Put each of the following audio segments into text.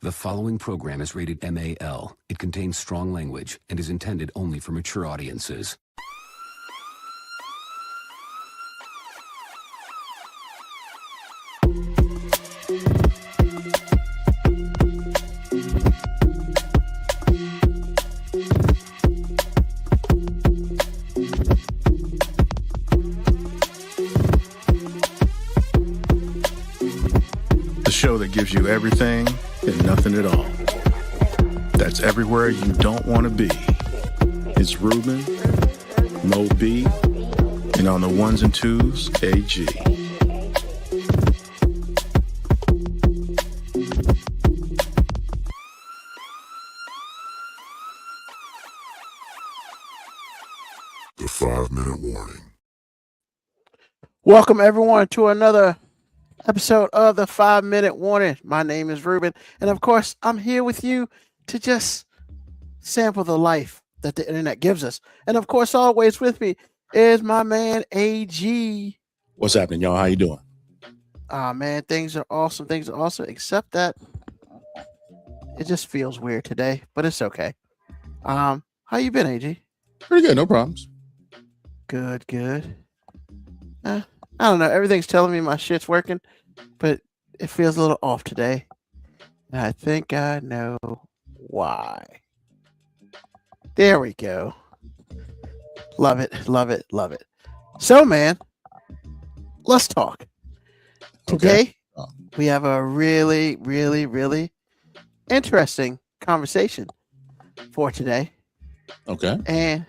The following program is rated MAL. It contains strong language and is intended only for mature audiences. The show that gives you everything and nothing at all. That's everywhere you don't want to be. It's Ruben, Mo B, and on the ones and twos, AG. The 5-minute warning. Welcome everyone to another episode of the 5-minute warning. My name is Ruben, and of course, I'm here with you to just sample the life that the internet gives us. And of course, always with me is my man AG. What's happening, y'all? How you doing? Man, things are awesome. Things are awesome, except that it just feels weird today, but it's okay. How you been, AG? Pretty good, no problems. Good. I don't know. Everything's telling me my shit's working, but it feels a little off today. And I think I know why. There we go. Love it. So, man, let's talk. Today, we have a really interesting conversation for today. Okay. And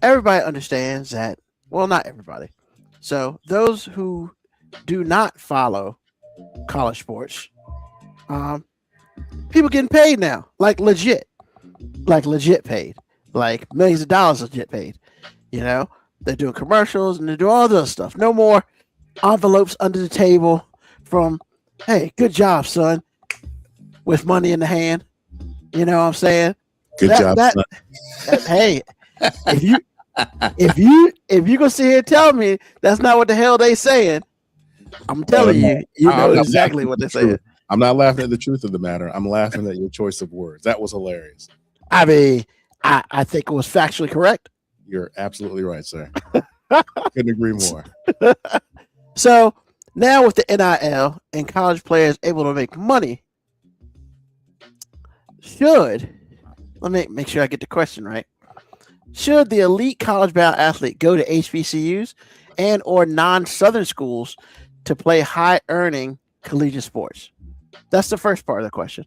everybody understands that, well, not everybody. So those who do not follow college sports, people getting paid now, like legit paid, like millions of dollars legit paid. You know, they're doing commercials and they're doing all this stuff. No more envelopes under the table from, hey, good job, son, with money in the hand. You know what I'm saying? Good job, son. Hey, if you gonna sit here and tell me that's not what the hell they saying, I'm telling you, know exactly what they're saying. I'm not laughing at the truth of the matter. I'm laughing at your choice of words. That was hilarious. I mean, I think it was factually correct. You're absolutely right, sir. Couldn't agree more. So now with the NIL and college players able to make money, let me make sure I get the question right. Should the elite college-bound athlete go to HBCUs and or non-Southern schools to play high-earning collegiate sports? That's the first part of the question.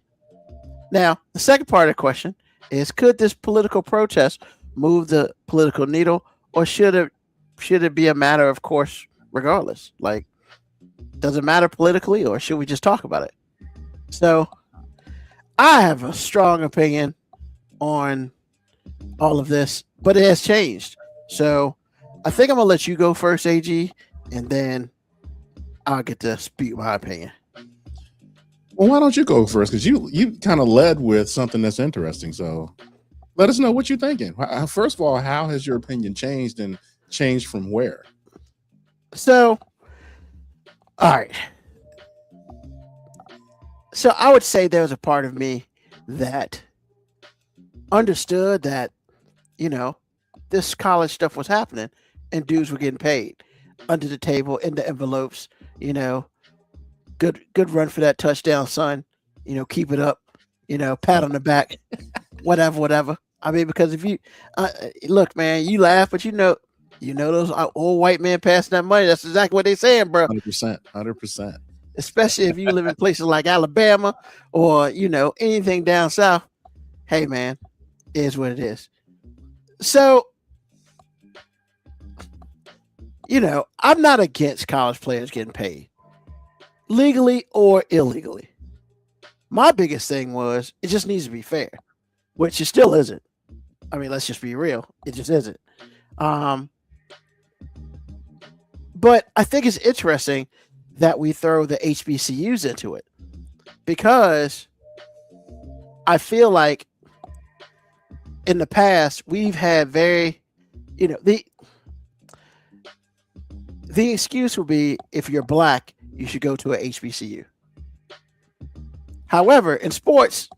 Now, the second part of the question is, could this political protest move the political needle, or should it be a matter of course regardless? Like, does it matter politically, or should we just talk about it? So, I have a strong opinion on all of this, but it has changed. So I think I'm gonna let you go first, AG, and then I'll get to speak my opinion. Well, why don't you go first? Because you kind of led with something that's interesting. So let us know what you're thinking. First of all, how has your opinion changed, and changed from where? So, all right. So I would say there was a part of me that understood that, you know, this college stuff was happening and dudes were getting paid under the table in the envelopes. You know, good run for that touchdown, son. You know, keep it up. You know, pat on the back, whatever. I mean, because if you look, man, you laugh, but you know those old white men passing that money. That's exactly what they saying, bro. 100%. Especially if you live in places like Alabama or, you know, anything down south. Hey, man, it is what it is. So, you know, I'm not against college players getting paid, legally or illegally. My biggest thing was it just needs to be fair, which it still isn't. I mean, let's just be real. It just isn't. But I think it's interesting that we throw the HBCUs into it, because I feel like in the past we've had very, you know, the excuse would be, if you're black, you should go to a HBCU. However, in sports,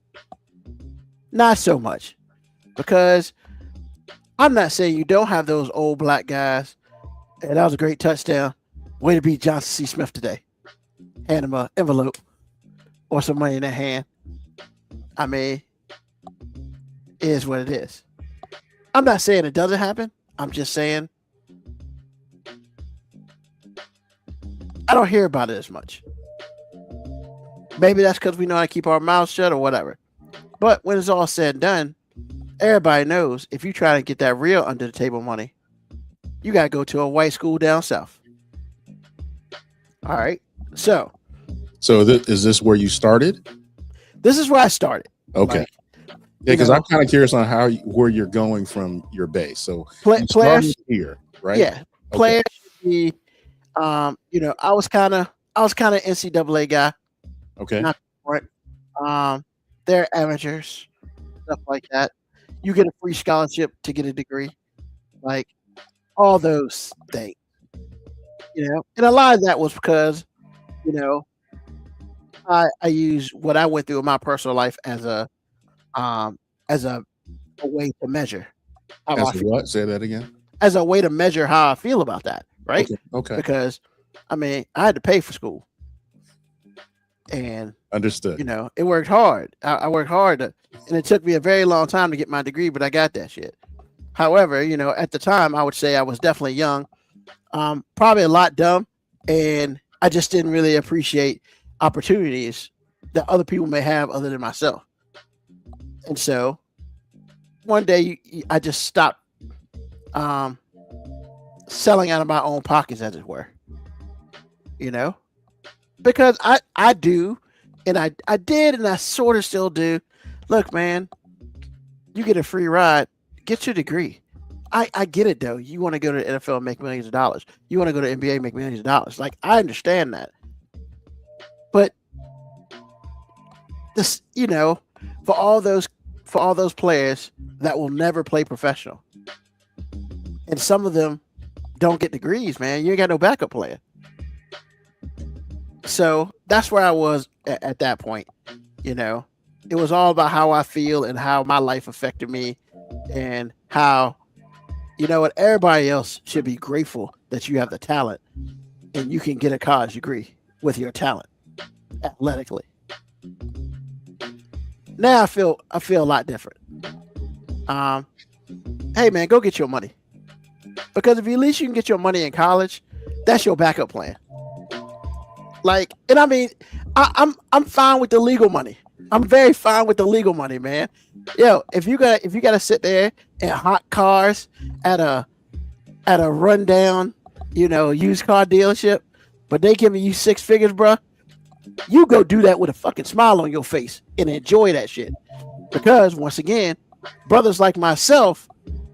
not so much, because I'm not saying you don't have those old black guys. And that was a great touchdown. Way to beat Johnson C. Smith today. Hand him an envelope or some money in their hand. I mean, it is what it is. I'm not saying it doesn't happen. I'm just saying I don't hear about it as much. Maybe that's because we know how to keep our mouths shut or whatever. But when it's all said and done, everybody knows if you try to get that real under the table money, you got to go to a white school down south. All right. So is this where you started? This is where I started. Okay. Like, yeah, because I'm kind of curious on where you're going from your base. So players here, right? Yeah. Players should be, I was kind of NCAA guy. Okay. Not they're amateurs, stuff like that. You get a free scholarship to get a degree, like all those things, And a lot of that was because, I use what I went through in my personal life as a way to measure. What? Say that again. As a way to measure how I feel about that, right? Okay. Because I had to pay for school, and understood. It worked hard. I worked hard, and it took me a very long time to get my degree, but I got that shit. However, at the time, I would say I was definitely young, probably a lot dumb, and I just didn't really appreciate opportunities that other people may have other than myself. And so one day I just stopped selling out of my own pockets, as it were, because I do, and I did, and I sort of still do. Look, man, you get a free ride, get your degree. I get it though. You want to go to the NFL and make millions of dollars. You want to go to the NBA and make millions of dollars. Like, I understand that. But this, for all those players that will never play professional, and some of them don't get degrees, man, you ain't got no backup player. So that's where I was at that point. It was all about how I feel and how my life affected me, and how, everybody else should be grateful that you have the talent and you can get a college degree with your talent athletically. Now I feel a lot different. Hey man, go get your money, because if at least you can get your money in college, that's your backup plan. Like, and I mean, I'm fine with the legal money. I'm very fine with the legal money, man. Yo, if you gotta sit there in hot cars at a rundown, used car dealership, but they giving you 6 figures, bruh, you go do that with a fucking smile on your face and enjoy that shit. Because once again, brothers like myself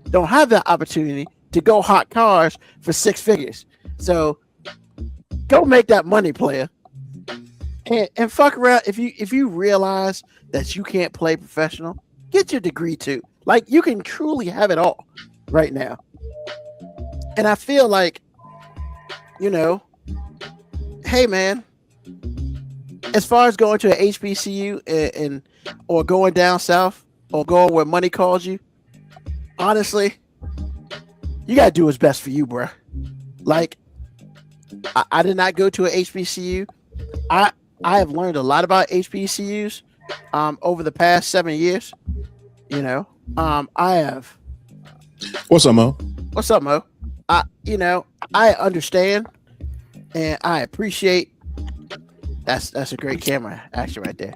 don't have that opportunity to go hot cars for 6 figures. So go make that money, player. And fuck around. If you realize that you can't play professional, get your degree too. Like, you can truly have it all right now. And I feel like, hey man, as far as going to an HBCU or going down south or going where money calls you, honestly, you gotta do what's best for you, bruh. Like, I did not go to an HBCU. I have learned a lot about HBCUs over the past 7 years. I have. What's up, Mo? What's up, Mo? I understand and I appreciate. That's a great camera action right there.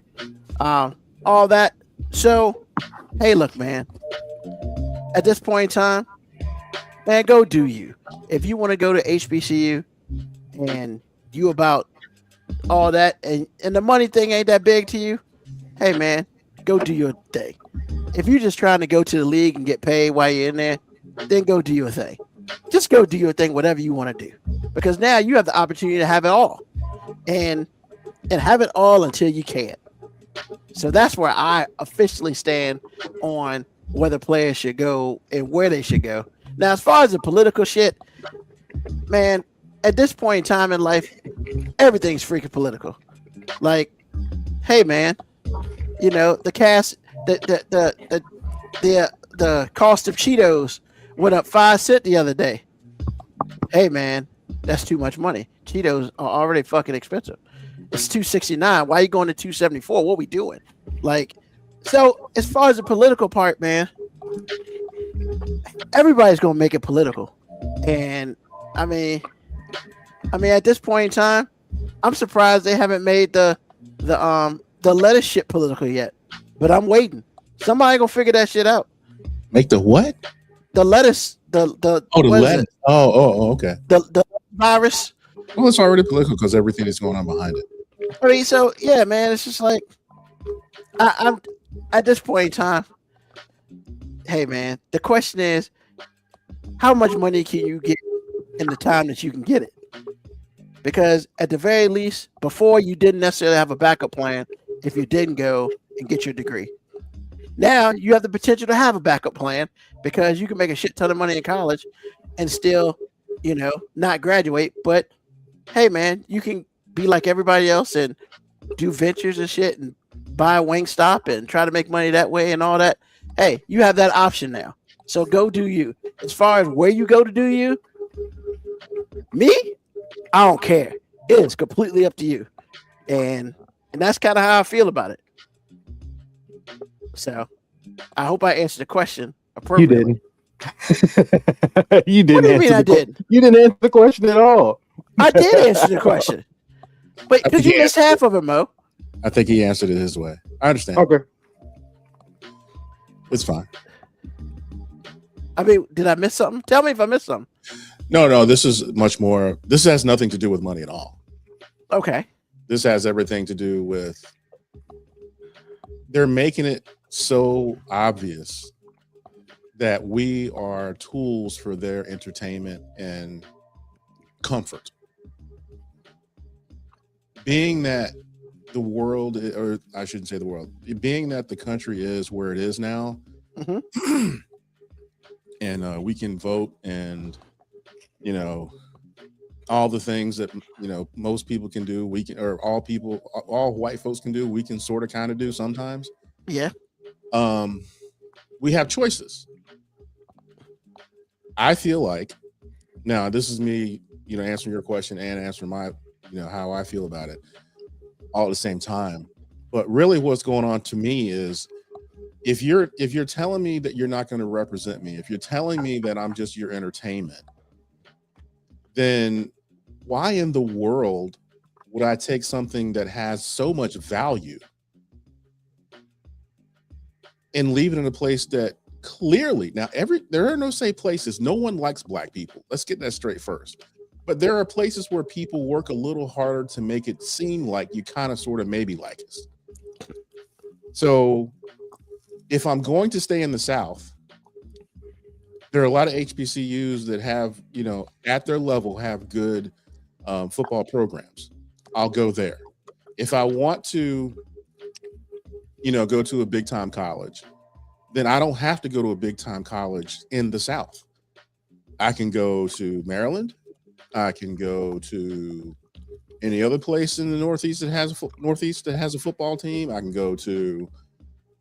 All that. So, hey, look, man. At this point in time, man, go do you. If you want to go to HBCU and you about all that, and the money thing ain't that big to you, hey man, go do your thing. If you're just trying to go to the league and get paid while you're in there, then go do your thing. Just go do your thing, whatever you want to do, because now you have the opportunity to have it all, and have it all until you can't. So that's where I officially stand on whether players should go and where they should go. Now, as far as the political shit, man, at this point in time in life, everything's freaking political. Like, hey man, you know the cast, the cost of Cheetos went up 5 cents the other day. Hey man, that's too much money. Cheetos are already fucking expensive. It's $2.69. Why are you going to $2.74? What we doing? Like, so as far as the political part, man, everybody's gonna make it political, and I mean, at this point in time, I'm surprised they haven't made the lettuce shit political yet. But I'm waiting. Somebody gonna figure that shit out. Make the what? The lettuce, the the what is lettuce. it? Oh, okay. The virus. Well, it's already political because everything is going on behind it. I mean, so yeah, man, it's just like I'm at this point in time. Hey, man, the question is, how much money can you get in the time that you can get it? Because at the very least, before you didn't necessarily have a backup plan if you didn't go and get your degree. Now you have the potential to have a backup plan because you can make a shit ton of money in college and still, you know, not graduate. But hey, man, you can be like everybody else and do ventures and shit and buy a Wingstop and try to make money that way and all that. Hey, you have that option now. So go do you. As far as where you go to do you, me, I don't care. It is completely up to you. And that's kind of how I feel about it. So I hope I answered the question appropriately. You didn't. What do you mean I did? You didn't answer the question at all. I did answer the question. But because you missed half of it, Mo. I think he answered it his way. I understand. Okay. It's fine. I mean, did I miss something? Tell me if I missed something. No, this is much more. This has nothing to do with money at all. Okay. This has everything to do with they're making it so obvious that we are tools for their entertainment and comfort. Being that the world, or I shouldn't say the world, being that the country is where it is now, and we can vote and, you know, all the things that, you know, most people can do, we can, or all white folks can do, we can sort of kind of do sometimes. Yeah. We have choices. I feel like, now this is me, you know, answering your question and answering my, you know, how I feel about it all at the same time. But really what's going on to me is if you're telling me that you're not going to represent me, if you're telling me that I'm just your entertainment, then why in the world would I take something that has so much value and leave it in a place that clearly, now there are no safe places. No one likes black people. Let's get that straight first. But there are places where people work a little harder to make it seem like you kind of sort of maybe like us. So if I'm going to stay in the South, there are a lot of HBCUs that have, you know, at their level have good football programs. I'll go there. If I want to, you know, go to a big time college, then I don't have to go to a big time college in the South. I can go to Maryland. I can go to any other place in the Northeast that has a football team. I can go to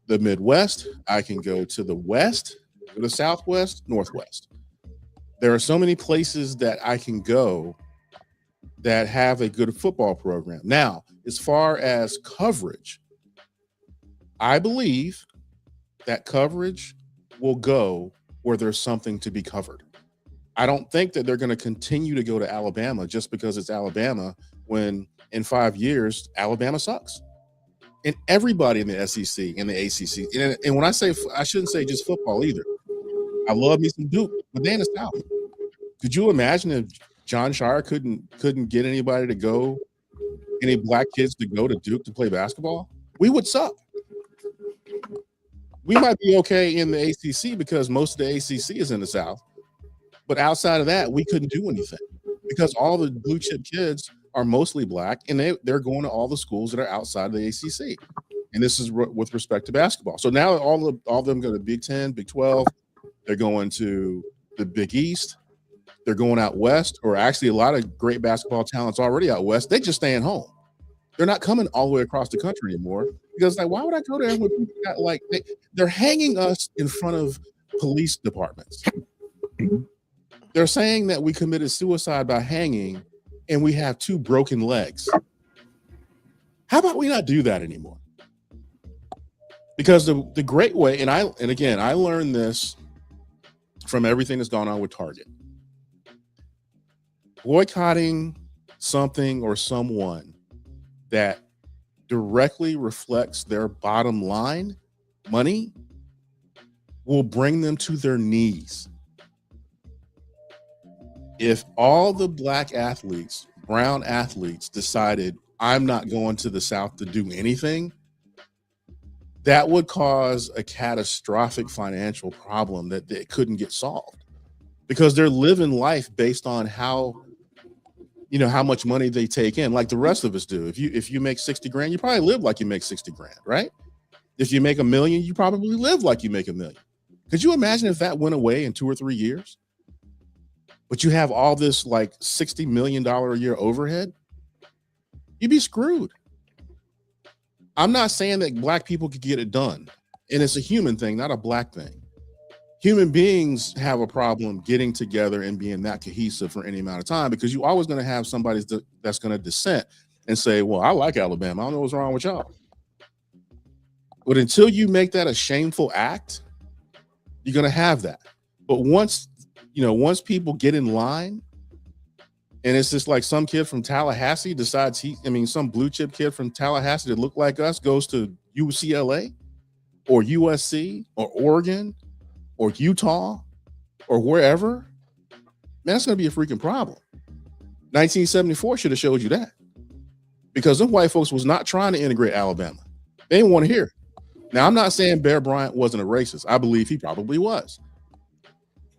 the Midwest. I can go to the West, the Southwest, Northwest. There are so many places that I can go that have a good football program. Now, as far as coverage, I believe that coverage will go where there's something to be covered. I don't think that they're going to continue to go to Alabama just because it's Alabama when in 5 years, Alabama sucks. And everybody in the SEC and the ACC. And when I say, I shouldn't say just football either. I love me some Duke, but they in the South. Could you imagine if John Shire couldn't get anybody to go, any black kids to go to Duke to play basketball? We would suck. We might be okay in the ACC because most of the ACC is in the South. But outside of that, we couldn't do anything because all the blue chip kids are mostly black and they're going to all the schools that are outside of the ACC. And this is with respect to basketball. So now all of them go to Big 10, Big 12. They're going to the Big East. They're going out west, or actually a lot of great basketball talents already out west. They just staying home. They're not coming all the way across the country anymore because, like, why would I go there when people got like they're hanging us in front of police departments? They're saying that we committed suicide by hanging, and we have 2 broken legs. How about we not do that anymore? Because the great way, and again, I learned this from everything that's gone on with Target. Boycotting something or someone that directly reflects their bottom line, money, will bring them to their knees. If all the black athletes, brown athletes decided, I'm not going to the South to do anything, that would cause a catastrophic financial problem that they couldn't get solved because they're living life based on how much money they take in, like the rest of us do. If you make 60 grand, you probably live like you make 60 grand, right? If you make $1 million, you probably live like you make $1 million. Could you imagine if that went away in 2 or 3 years? But you have all this like $60 million a year overhead, you'd be screwed. I'm not saying that black people could get it done. And it's a human thing, not a black thing. Human beings have a problem getting together and being that cohesive for any amount of time because you're always going to have somebody that's going to dissent and say, well, I like Alabama. I don't know what's wrong with y'all. But until you make that a shameful act, you're going to have that. But once people get in line, and it's just like some kid from Tallahassee decides some blue chip kid from Tallahassee that look like us goes to UCLA or USC or Oregon or Utah or wherever, man, that's going to be a freaking problem. 1974 should have showed you that because them white folks was not trying to integrate Alabama. They didn't want to hear it. Now, I'm not saying Bear Bryant wasn't a racist. I believe he probably was.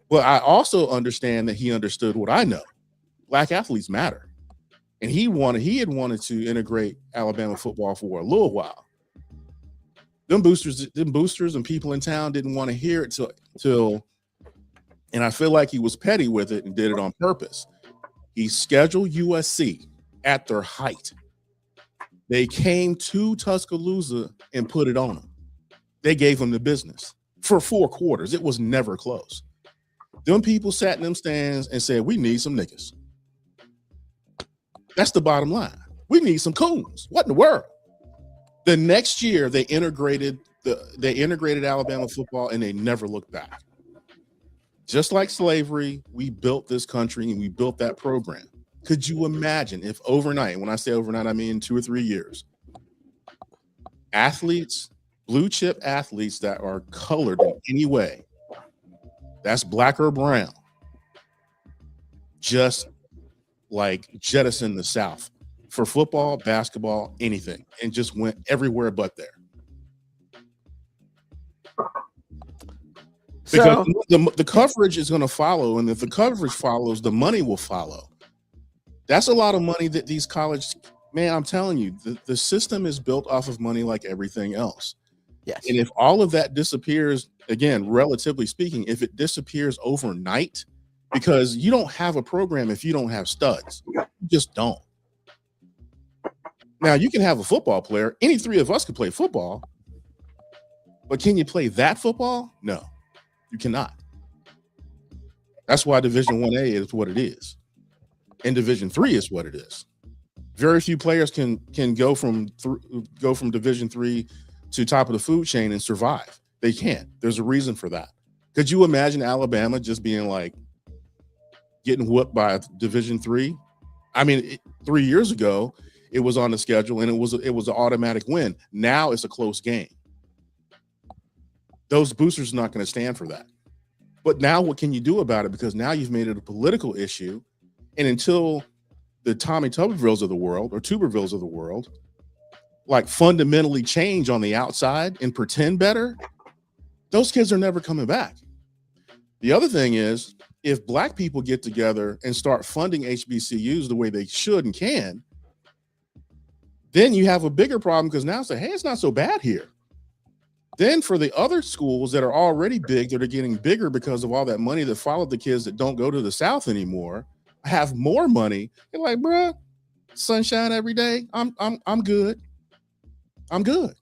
But I also understand that he understood what I know. Black athletes matter. And he had wanted to integrate Alabama football for a little while. Them boosters and people in town didn't want to hear it till, and I feel like he was petty with it and did it on purpose. He scheduled USC at their height. They came to Tuscaloosa and put it on them. They gave them the business for 4 quarters. It was never close. Them people sat in them stands and said, we need some niggas. That's the bottom line. We need some coons. What in the world? The next year, they integrated Alabama football and they never looked back. Just like slavery, we built this country and we built that program. Could you imagine if overnight, when I say overnight, I mean 2 or 3 years, athletes, blue chip athletes that are colored in any way, that's black or brown, just like jettison the South for football, basketball, anything, and just went everywhere but there. Because the coverage is going to follow, and if the coverage follows, the money will follow. That's a lot of money that these colleges, man, I'm telling you, the system is built off of money like everything else. Yes. And if all of that disappears, again, relatively speaking, if it disappears overnight, because you don't have a program if you don't have studs. You just don't. Now, you can have a football player. Any 3 of us could play football. But can you play that football? No, you cannot. That's why Division 1A is what it is. And Division 3 is what it is. Very few players can go from Division 3 to top of the food chain and survive. They can't. There's a reason for that. Could you imagine Alabama just being like getting whooped by Division 3? I mean, 3 years ago, it was on the schedule and it was an automatic win. Now it's a close game. Those boosters are not going to stand for that. But now what can you do about it? Because now you've made it a political issue. And until the Tommy Tubervilles of the world or Tubervilles of the world, like fundamentally change on the outside and pretend better, those kids are never coming back. The other thing is, if black people get together and start funding HBCUs the way they should and can, then you have a bigger problem because now it's like, hey, it's not so bad here. Then for the other schools that are already big, that are getting bigger because of all that money that followed the kids that don't go to the South anymore, have more money. They're like, bruh, sunshine every day, I'm good. I'm good.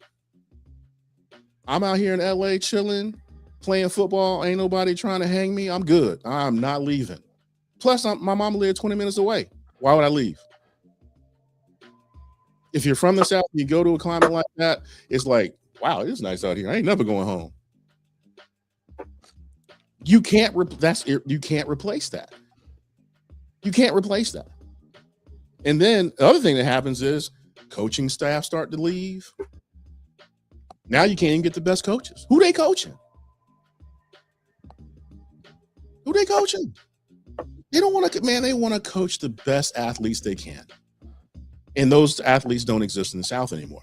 I'm out here in LA chilling, playing football. Ain't nobody trying to hang me. I'm good. I'm not leaving. Plus, my mom lived 20 minutes away. Why would I leave? If you're from the South, you go to a climate like that, it's like, wow, it's nice out here. I ain't never going home. You can't you can't replace that. You can't replace that. And then the other thing that happens is coaching staff start to leave. Now you can't even get the best coaches. Who they coaching? Who they coaching? They don't want to, man, they want to coach the best athletes they can. And those athletes don't exist in the South anymore.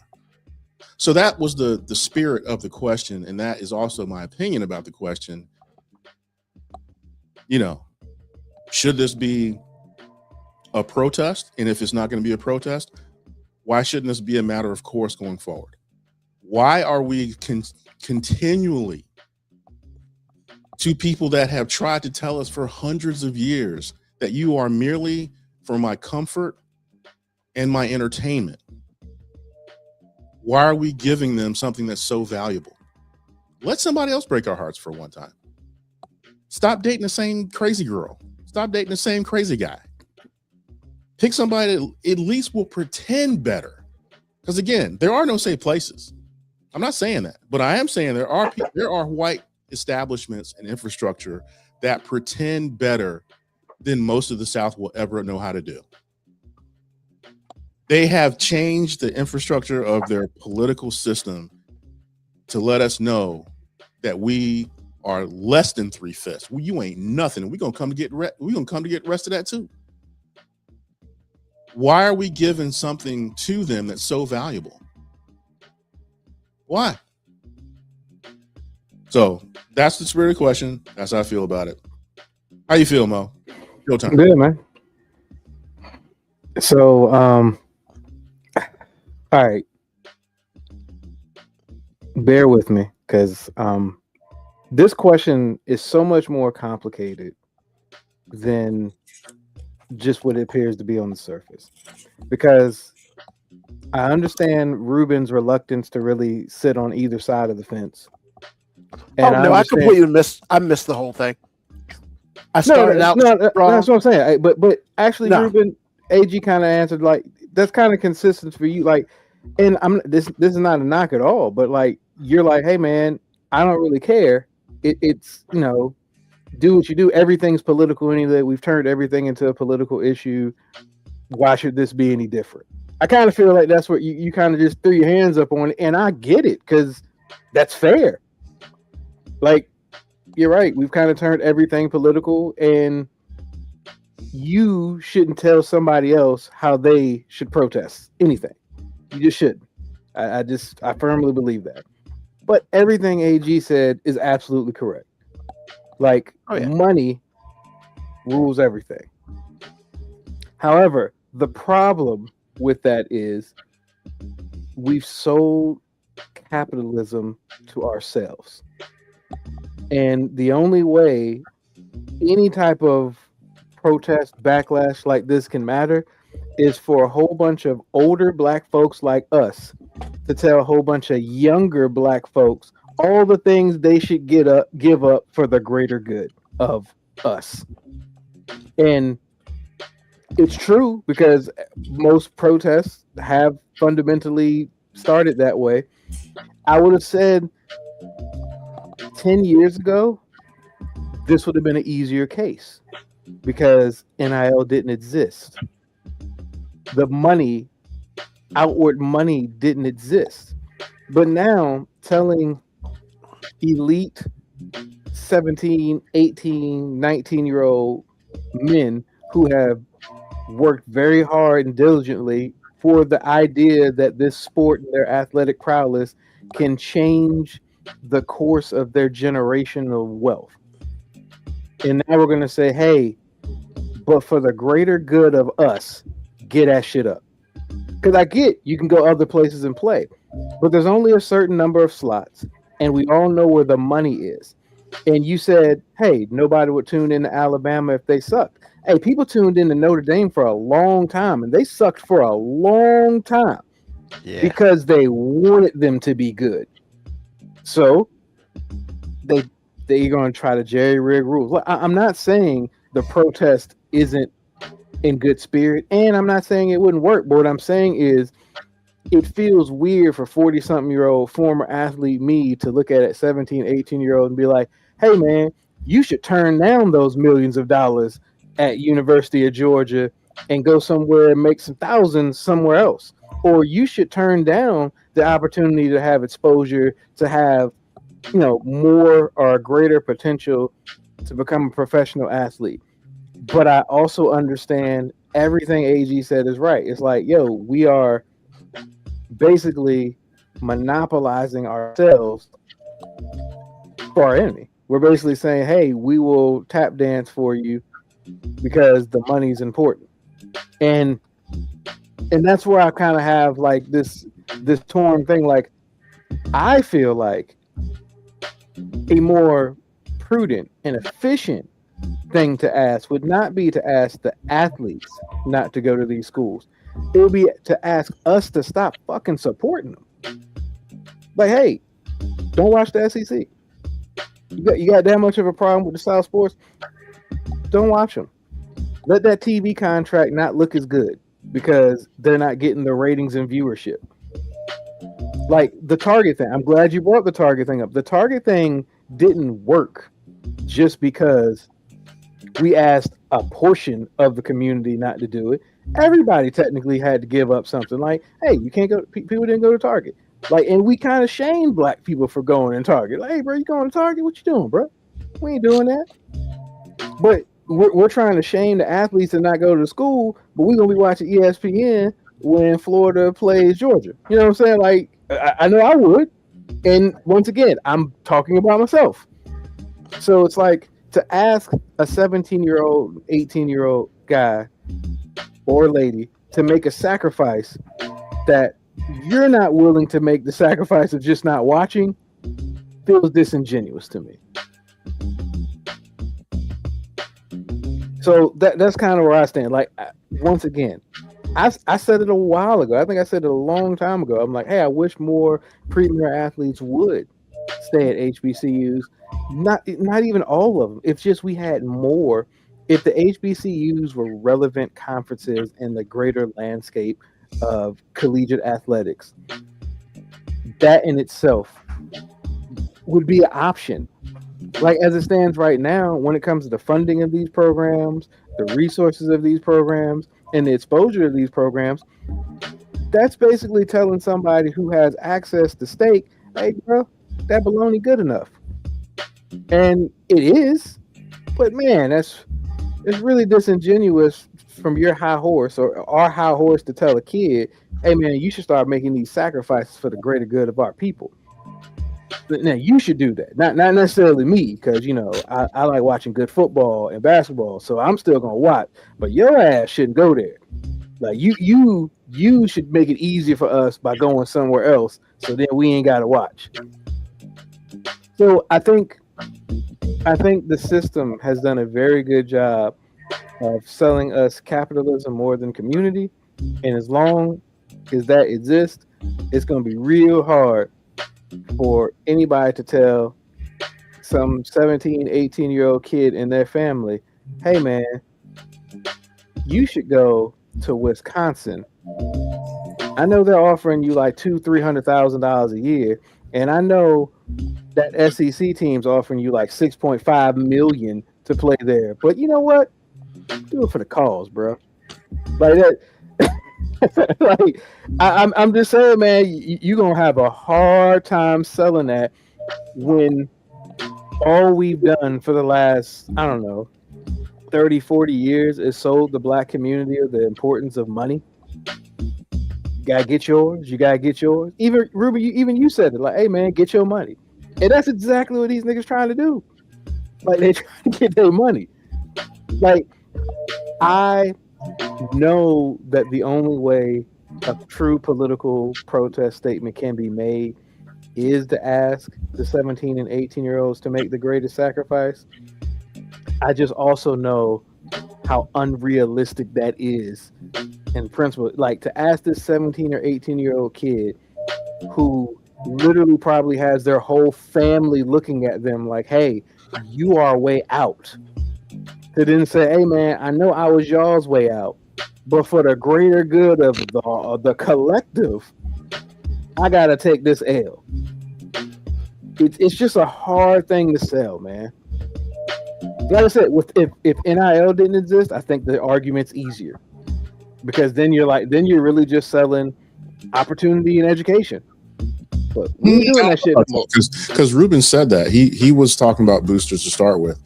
So that was the spirit of the question. And that is also my opinion about the question. You know, should this be a protest? And if it's not going to be a protest, why shouldn't this be a matter of course going forward? Why are we continually to people that have tried to tell us for hundreds of years that you are merely for my comfort and my entertainment? Why are we giving them something that's so valuable? Let somebody else break our hearts for one time. Stop dating the same crazy girl. Stop dating the same crazy guy. Pick somebody that at least will pretend better. Because again, there are no safe places. I'm not saying that, but I am saying there are white establishments and infrastructure that pretend better than most of the South will ever know how to do. They have changed the infrastructure of their political system to let us know that we are less than 3/5. Well, you ain't nothing. We're gonna come to get the rest of that too. Why are we giving something to them that's so valuable? Why? So that's the spirit of the question. That's how I feel about it. How you feel, Mo? Your time. Good, man. So, all right. Bear with me, because this question is so much more complicated than just what it appears to be on the surface. Because I understand Ruben's reluctance to really sit on either side of the fence. And I completely missed the whole thing. I started out wrong. That's what I'm saying. But actually, Ruben, AG kind of answered like that's kind of consistent for you. Like, and this is not a knock at all, but like you're like, hey man, I don't really care. It's do what you do. Everything's political anyway. We've turned everything into a political issue. Why should this be any different? I kind of feel like that's what you kind of just threw your hands up on, and I get it because that's fair. Like, you're right. We've kind of turned everything political, and you shouldn't tell somebody else how they should protest anything. You just shouldn't. I firmly believe that. But everything AG said is absolutely correct. Like, money rules everything. However, the problem with that is we've sold capitalism to ourselves. And the only way any type of protest backlash like this can matter is for a whole bunch of older black folks like us to tell a whole bunch of younger black folks all the things they should give up for the greater good of us. And it's true because most protests have fundamentally started that way. I would have said 10 years ago, this would have been an easier case because NIL didn't exist. The money, outward money didn't exist. But now telling elite 17, 18, 19-year-old men who have worked very hard and diligently for the idea that this sport and their athletic prowess can change the course of their generational wealth. And now we're going to say, hey, but for the greater good of us, get that shit up. Because I get you can go other places and play, but there's only a certain number of slots, and we all know where the money is. and you said, hey, nobody would tune into Alabama if they sucked. Hey, people tuned into Notre Dame for a long time, and they sucked for a long time because they wanted them to be good. So they're going to try to jerry rig rules. I'm not saying the protest isn't in good spirit, and I'm not saying it wouldn't work, but what I'm saying is it feels weird for 40-something-year-old former athlete me to look at a 17, 18-year-old and be like, hey, man, you should turn down those millions of dollars at University of Georgia and go somewhere and make some thousands somewhere else. Or you should turn down the opportunity to have exposure, to have, more or greater potential to become a professional athlete. But I also understand everything AG said is right. It's like, we are basically monopolizing ourselves for our enemy. We're basically saying, hey, we will tap dance for you because the money's important. And that's where I kind of have like this torn thing. Like, I feel like a more prudent and efficient thing to ask would not be to ask the athletes not to go to these schools. It would be to ask us to stop fucking supporting them. Like, hey, don't watch the SEC. You got that much of a problem with the South Sports? Don't watch them. Let that TV contract not look as good because they're not getting the ratings and viewership. Like the Target thing. I'm glad you brought the Target thing up. The Target thing didn't work just because we asked a portion of the community not to do it. Everybody technically had to give up something. Like, hey, you can't go. People didn't go to Target. Like, and we kind of shamed black people for going in Target. Like, hey, bro, you going to Target? What you doing, bro? We ain't doing that. But we're trying to shame the athletes and not go to school. But we're gonna be watching ESPN when Florida plays Georgia. You know what I'm saying? Like, I know I would. And once again, I'm talking about myself. So it's like to ask a 17-year-old, 18-year-old guy or lady to make a sacrifice that you're not willing to make, the sacrifice of just not watching, feels disingenuous to me. So that's kind of where I stand. Like, once again, I said it a while ago. I think I said it a long time ago. I'm like, hey, I wish more premier athletes would stay at HBCUs. Not even all of them. It's just we had more. If the HBCUs were relevant conferences in the greater landscape of collegiate athletics, that in itself would be an option. Like, as it stands right now, when it comes to the funding of these programs, the resources of these programs, and the exposure of these programs, that's basically telling somebody who has access to stake, hey, bro, that baloney good enough. And it is, but man, it's really disingenuous from your high horse or our high horse to tell a kid, hey, man, you should start making these sacrifices for the greater good of our people. Now you should do that, not necessarily me, because I like watching good football and basketball, so I'm still gonna watch. But your ass shouldn't go there. Like you should make it easier for us by going somewhere else, so then we ain't gotta watch. So I think the system has done a very good job of selling us capitalism more than community, and as long as that exists, it's gonna be real hard for anybody to tell some 17, 18-year-old kid in their family, hey, man, you should go to Wisconsin. I know they're offering you like $200,000-$300,000 a year, and I know that SEC team's offering you like $6.5 million to play there. But you know what? Do it for the cause, bro. Like that. Like, I'm just saying, man, you're gonna have a hard time selling that when all we've done for the last, I don't know, 30, 40 years is sold the black community of the importance of money. You gotta get yours. You gotta get yours. Even Ruby, even you said it. Like, hey, man, get your money. And that's exactly what these niggas trying to do. Like, they trying to get their money. Like, I know that the only way a true political protest statement can be made is to ask the 17 and 18-year-olds to make the greatest sacrifice. I just also know how unrealistic that is in principle. Like, to ask this 17 or 18-year-old kid who literally probably has their whole family looking at them like, hey, you are way out, to then say, hey man, I know I was y'all's way out, but for the greater good of the collective, I gotta take this L. It's just a hard thing to sell, man. Like I said, if NIL didn't exist, I think the argument's easier, because then you're really just selling opportunity and education. But we're doing that shit because Ruben said that he was talking about boosters to start with.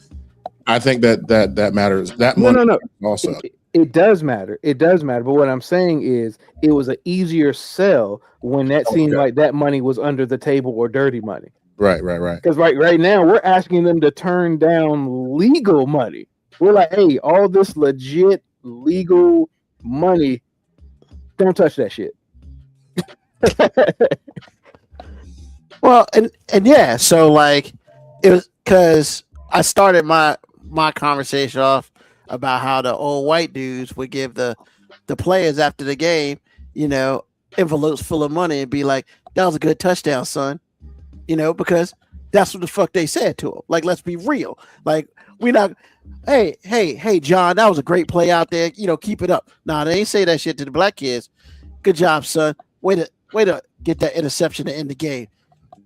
I think that matters. That no. Also, it does matter. It does matter. But what I'm saying is, it was an easier sell when that seemed like that money was under the table or dirty money. Right. Because right now we're asking them to turn down legal money. We're like, hey, all this legit legal money, don't touch that shit. Well, and yeah, so like it was because I started my conversation off about how the old white dudes would give the players after the game, envelopes full of money and be like, "That was a good touchdown, son," because that's what the fuck they said to him. Like, let's be real. Like, we not, hey, John, that was a great play out there. Keep it up. Nah, they ain't say that shit to the black kids. Good job, son. Way to get that interception to end the game.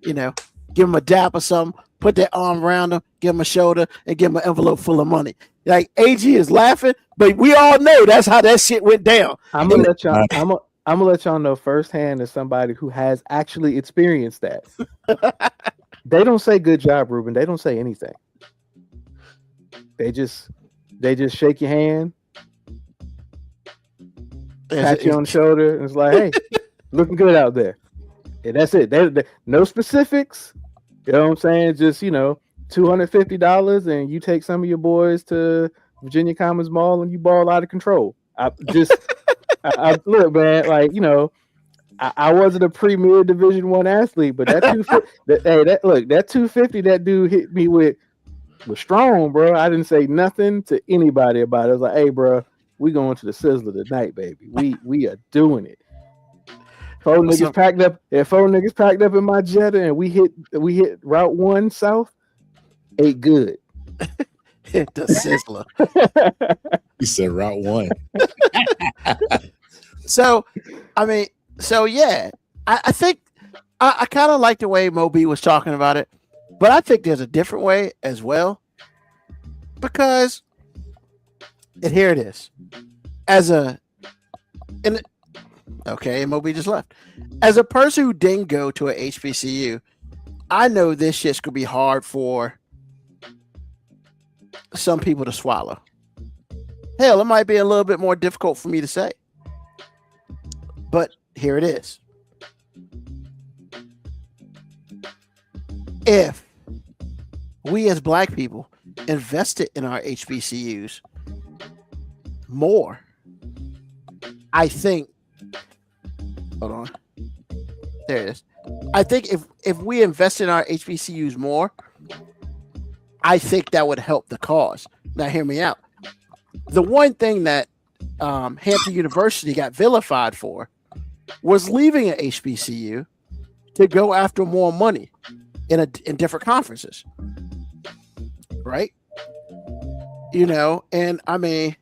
Give him a dap or something, put that arm around him, give him a shoulder, and give him an envelope full of money. Like, AG is laughing, but we all know that's how that shit went down. I'm gonna let y'all know firsthand as somebody who has actually experienced that. They don't say good job, Ruben. They don't say anything. They just shake your hand, pat you on the shoulder, and it's like, hey, looking good out there. And that's it. They no specifics. You know what I'm saying? Just, $250, and you take some of your boys to Virginia Commons Mall and you ball out of control. Look, man, like, I wasn't a premier Division I athlete, but that 250, that 250 that dude hit me with was strong, bro. I didn't say nothing to anybody about it. I was like, hey, bro, we going to the Sizzler tonight, baby. We are doing it. Four niggas packed up in my Jetta, and we hit Route 1 South. Ate good. Hit the Sizzler. He said Route 1. So yeah, I think I kind of like the way Moby was talking about it, but I think there's a different way as well, because, and here it is, okay, Moby just left. As a person who didn't go to a HBCU, I know this shit's gonna be hard for some people to swallow. Hell, it might be a little bit more difficult for me to say. But here it is. If we as black people invested in our HBCUs more, I think, hold on, there it is. I think if we invest in our HBCUs more, I think that would help the cause. Now, hear me out. The one thing that Hampton University got vilified for was leaving an HBCU to go after more money in different conferences, right? And I mean,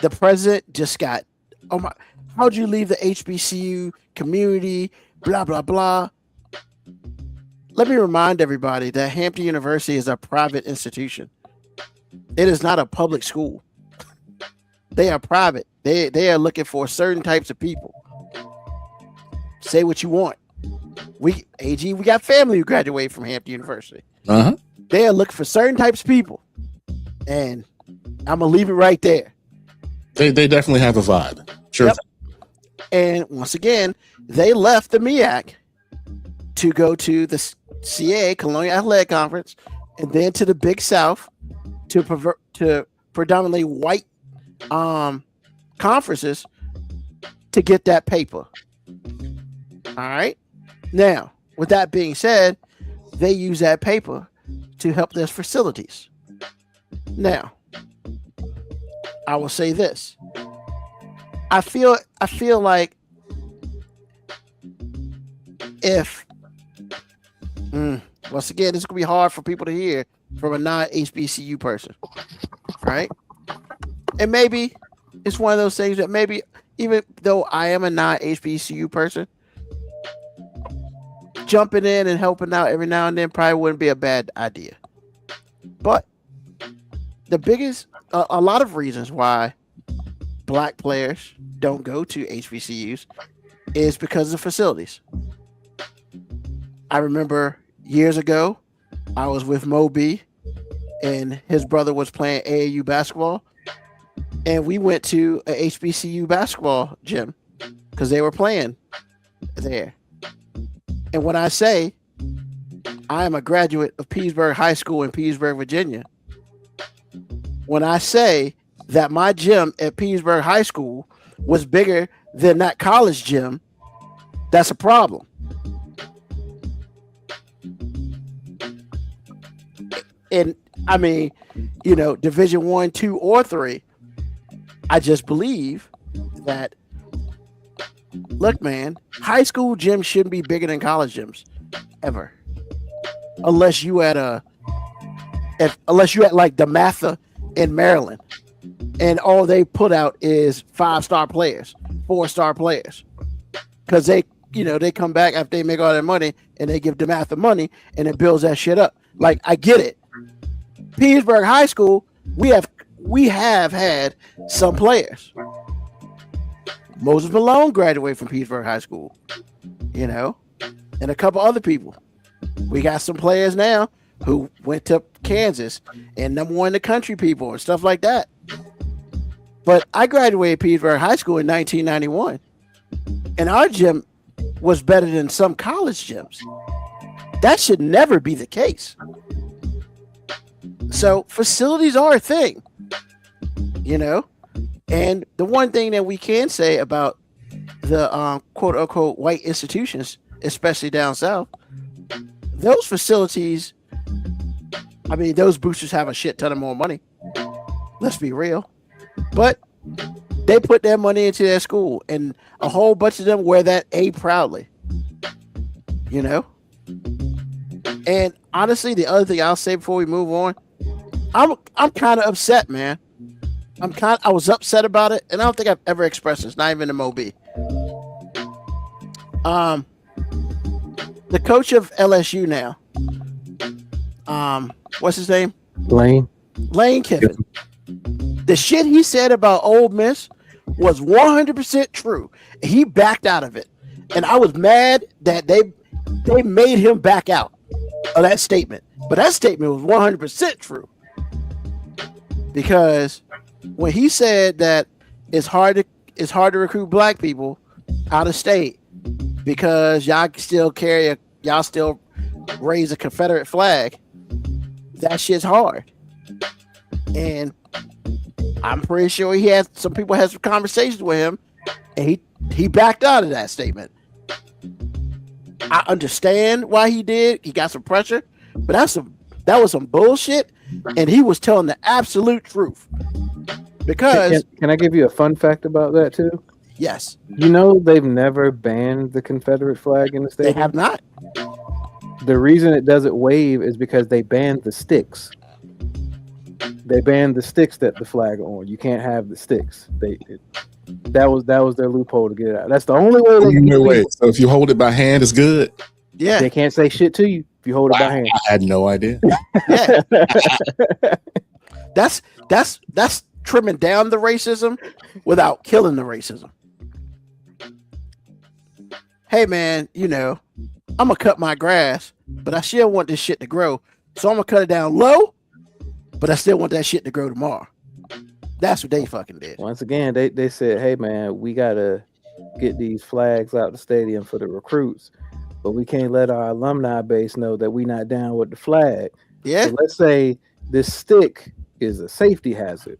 the president just got, oh my, how'd you leave the HBCU community? Blah blah blah. Let me remind everybody that Hampton University is a private institution. It is not a public school. They are private. They are looking for certain types of people. Say what you want. We got family who graduated from Hampton University. They are looking for certain types of people. And I'm going to leave it right there. They definitely have a vibe. Sure. Yep. And once again, they left the MEAC to go to the CA, Colonial Athletic Conference, and then to the Big South to predominantly white conferences to get that paper. All right. Now, with that being said, they use that paper to help their facilities. Now, I will say this. I feel like if once again, this is gonna be hard for people to hear from a non-HBCU person, right? And maybe it's one of those things that maybe even though I am a non-HBCU person, jumping in and helping out every now and then probably wouldn't be a bad idea. But the biggest, a lot of reasons why black players don't go to HBCUs is because of facilities. I remember years ago, I was with Mo B, and his brother was playing AAU basketball, and we went to a HBCU basketball gym because they were playing there. And when I say I am a graduate of Petersburg High School in Petersburg, Virginia, when I say that my gym at Petersburg High School was bigger than that college gym, that's a problem. And I mean, you know, Division 1, 2, or 3, I just believe that, look, man, high school gyms shouldn't be bigger than college gyms ever. Unless you at like DeMatha in Maryland, and all they put out is 5-star players, 4-star players, because they come back after they make all their money and they give DeMatha money and it builds that shit up. Like, I get it. Petersburg High School, we have had some players. Moses Malone graduated from Petersburg High School, you know, and a couple other people. We got some players now who went to Kansas and #1 in the country people and stuff like that. But I graduated Petersburg High School in 1991, and our gym was better than some college gyms. That should never be the case. So facilities are a thing, you know. And the one thing that we can say about the quote unquote white institutions, especially down south, those facilities, I mean, those boosters have a shit ton of more money. Let's be real. But they put their money into their school, and a whole bunch of them wear that A proudly. You know? And honestly, the other thing I'll say before we move on, I'm kind of upset, man. I was upset about it, and I don't think I've ever expressed this, not even to Moby. The coach of LSU now, what's his name? Lane Kiffin. The shit he said about Ole Miss was 100% true. He backed out of it, and I was mad that they made him back out of that statement. But that statement was 100% true, because when he said that it's hard to recruit black people out of state because y'all still raise a Confederate flag, that shit's hard. And I'm pretty sure some people had some conversations with him, and he backed out of that statement. I understand why he did. He got some pressure, but that was some bullshit, and he was telling the absolute truth. Because can I give you a fun fact about that too? Yes. You know, they've never banned the Confederate flag in the state. They have not. The reason it doesn't wave is because they banned the sticks. They banned the sticks that the flag on. You can't have the sticks. That was their loophole to get it out. That's the only way they can wait. So if you hold it by hand, it's good. Yeah. They can't say shit to you if you hold it by hand. I had no idea. Yeah. That's trimming down the racism without killing the racism. Hey man, you know, I'm gonna cut my grass, but I still want this shit to grow. So I'm gonna cut it down low, but I still want that shit to grow tomorrow. That's what they fucking did. Once again, they said, hey man, we gotta get these flags out the stadium for the recruits, but we can't let our alumni base know that we not down with the flag. Yeah. So let's say this stick is a safety hazard.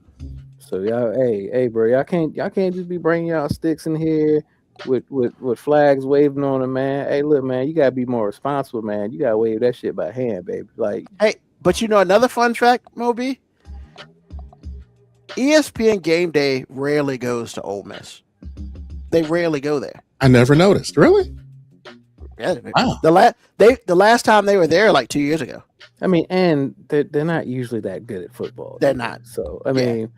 So y'all, hey, bro, y'all can't just be bringing y'all sticks in here with flags waving on them, man. Hey, look, man, you gotta be more responsible, man. You gotta wave that shit by hand, baby. Like, Hey, but you know another fun fact, Moby? ESPN Game Day rarely goes to Ole Miss. They rarely go there. I never noticed. Really? Yeah, Wow. the last time they were there like 2 years ago. I mean, and they're not usually that good at football. They're not. So I mean,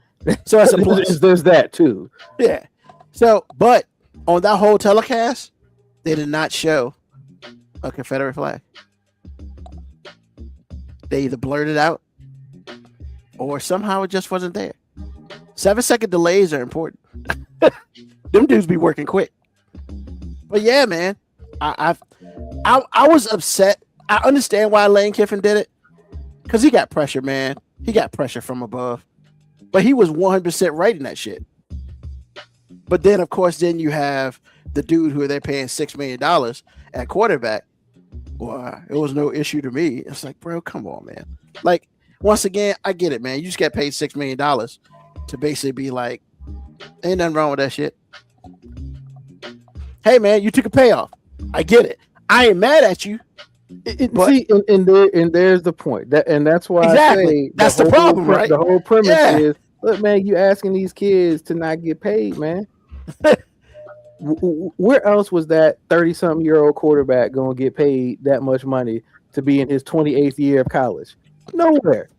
So that's a plus. there's that too. Yeah. So, but on that whole telecast, they did not show a Confederate flag. They either blurred it out or somehow it just wasn't there. 7-second delays are important. Them dudes be working quick. But yeah, man, I was upset. I understand why Lane Kiffin did it because he got pressure, man. He got pressure from above, but he was 100% right in that shit. But then, of course, then you have the dude who they're paying $6 million at quarterback. Well, it was no issue to me. It's like, bro, come on, man. Like, once again, I get it, man. You just got paid $6 million to basically be like, ain't nothing wrong with that shit. Hey, man, you took a payoff. I get it. I ain't mad at you. But- See, and there's the point. That's why Exactly. I say That's the problem, right? The whole premise Yeah. is, look, man, you asking these kids to not get paid, man. Where else was that 30-something-year-old quarterback going to get paid that much money to be in his 28th year of college? Nowhere.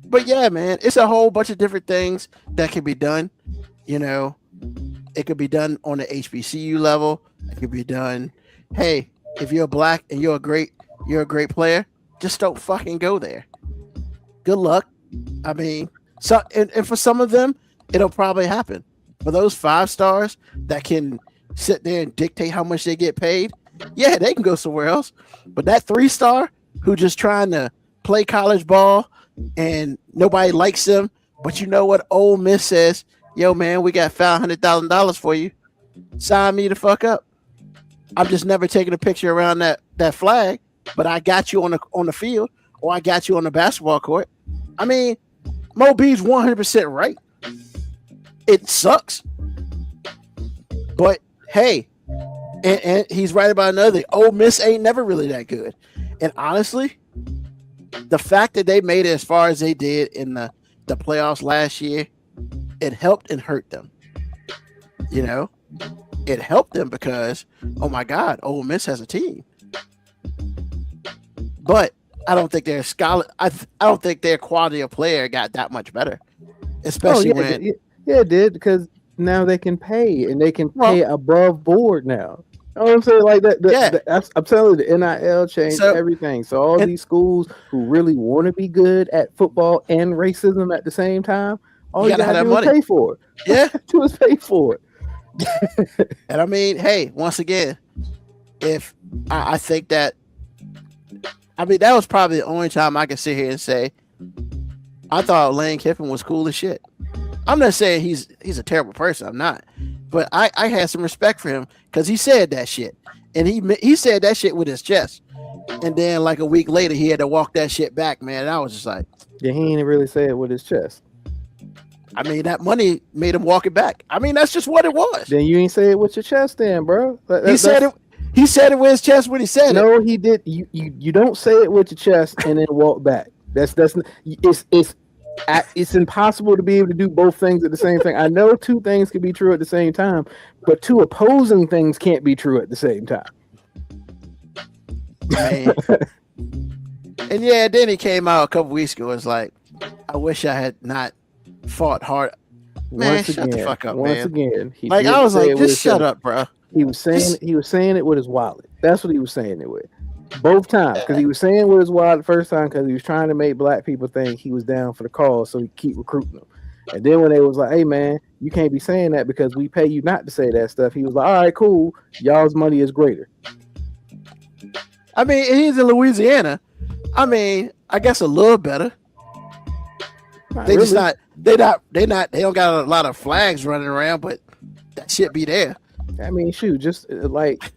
But yeah, man, it's a whole bunch of different things that can be done. You know, it could be done on the HBCU level. It could be done. Hey, if you're black and you're a great player, just don't fucking go there. Good luck. I mean, so and for some of them, it'll probably happen. For those 5 stars that can sit there and dictate how much they get paid, yeah, they can go somewhere else. But that 3-star who just trying to play college ball and nobody likes them, but you know what Ole Miss says, yo, man, we got $500,000 for you. Sign me the fuck up. I'm just never taking a picture around that flag, but I got you on the field or I got you on the basketball court. I mean, Mo B's 100% right. It sucks. But hey, and he's right about another thing. Ole Miss ain't never really that good. And honestly, the fact that they made it as far as they did in the playoffs last year, it helped and hurt them. You know, it helped them because, oh my God, Ole Miss has a team. But I don't think their I don't think their quality of player got that much better, especially when it did, because now they can pay and they can pay above board now. You know what I'm saying? Like that. I'm telling you, the NIL changed everything. So all these schools who really want to be good at football and racism at the same time, all you gotta do is pay for it. Yeah, do is pay for it. And I mean, hey, once again, if I think that, I mean, that was probably the only time I could sit here and say I thought Lane Kiffin was cool as shit. I'm not saying he's a terrible person. I'm not, but I had some respect for him because he said that shit, and he said that shit with his chest, and then like a week later he had to walk that shit back, man. And I was just like, yeah, he ain't really say it with his chest. I mean, that money made him walk it back. I mean, that's just what it was. Then you ain't say it with your chest, then, bro. He said it. He said it with his chest when he said it. No, he did. You don't say it with your chest and then walk back. It's impossible to be able to do both things at the same thing. I know 2 things can be true at the same time, but 2 opposing things can't be true at the same time. And yeah, then he came out a couple weeks ago. It's like, I wish I had not fought hard. Man, shut the fuck up, man. Once again, like I was like, just shut up, bro. He was saying it with his wallet. That's what he was saying it with. Both times, because he was saying with his wallet the first time because he was trying to make black people think he was down for the cause, so he keep recruiting them. And then when they was like, "Hey man, you can't be saying that because we pay you not to say that stuff," he was like, "All right, cool. Y'all's money is greater." I mean, he's in Louisiana. I mean, I guess a little better. They don't got a lot of flags running around, but that shit be there. I mean, shoot, just like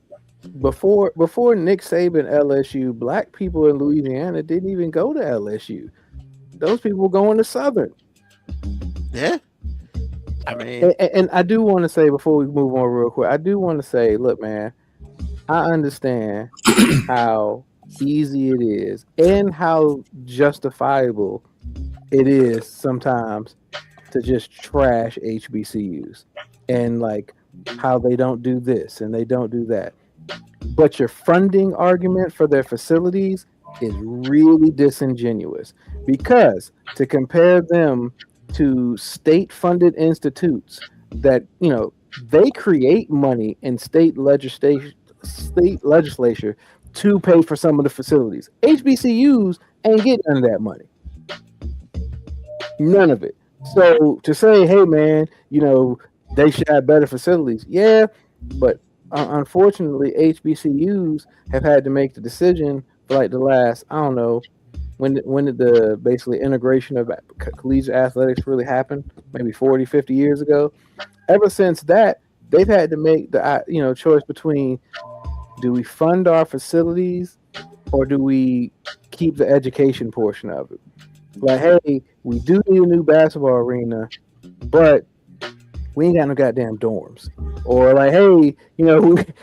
before Nick Saban LSU, black people in Louisiana didn't even go to LSU. Those people were going to Southern. Yeah. I mean, And I do want to say before we move on real quick, I do want to say, look, man, I understand how easy it is and how justifiable it is sometimes to just trash HBCUs and like how they don't do this and they don't do that. But your funding argument for their facilities is really disingenuous because to compare them to state-funded institutes that they create money in state legislature to pay for some of the facilities. HBCUs ain't getting none of that money, none of it. So to say, hey man, they should have better facilities, yeah, but unfortunately, HBCUs have had to make the decision for like the last, I don't know, when did the basically integration of collegiate athletics really happen? Maybe 40, 50 years ago. Ever since that, they've had to make the choice between, do we fund our facilities or do we keep the education portion of it? Like, hey, we do need a new basketball arena, but we ain't got no goddamn dorms. Or like, hey,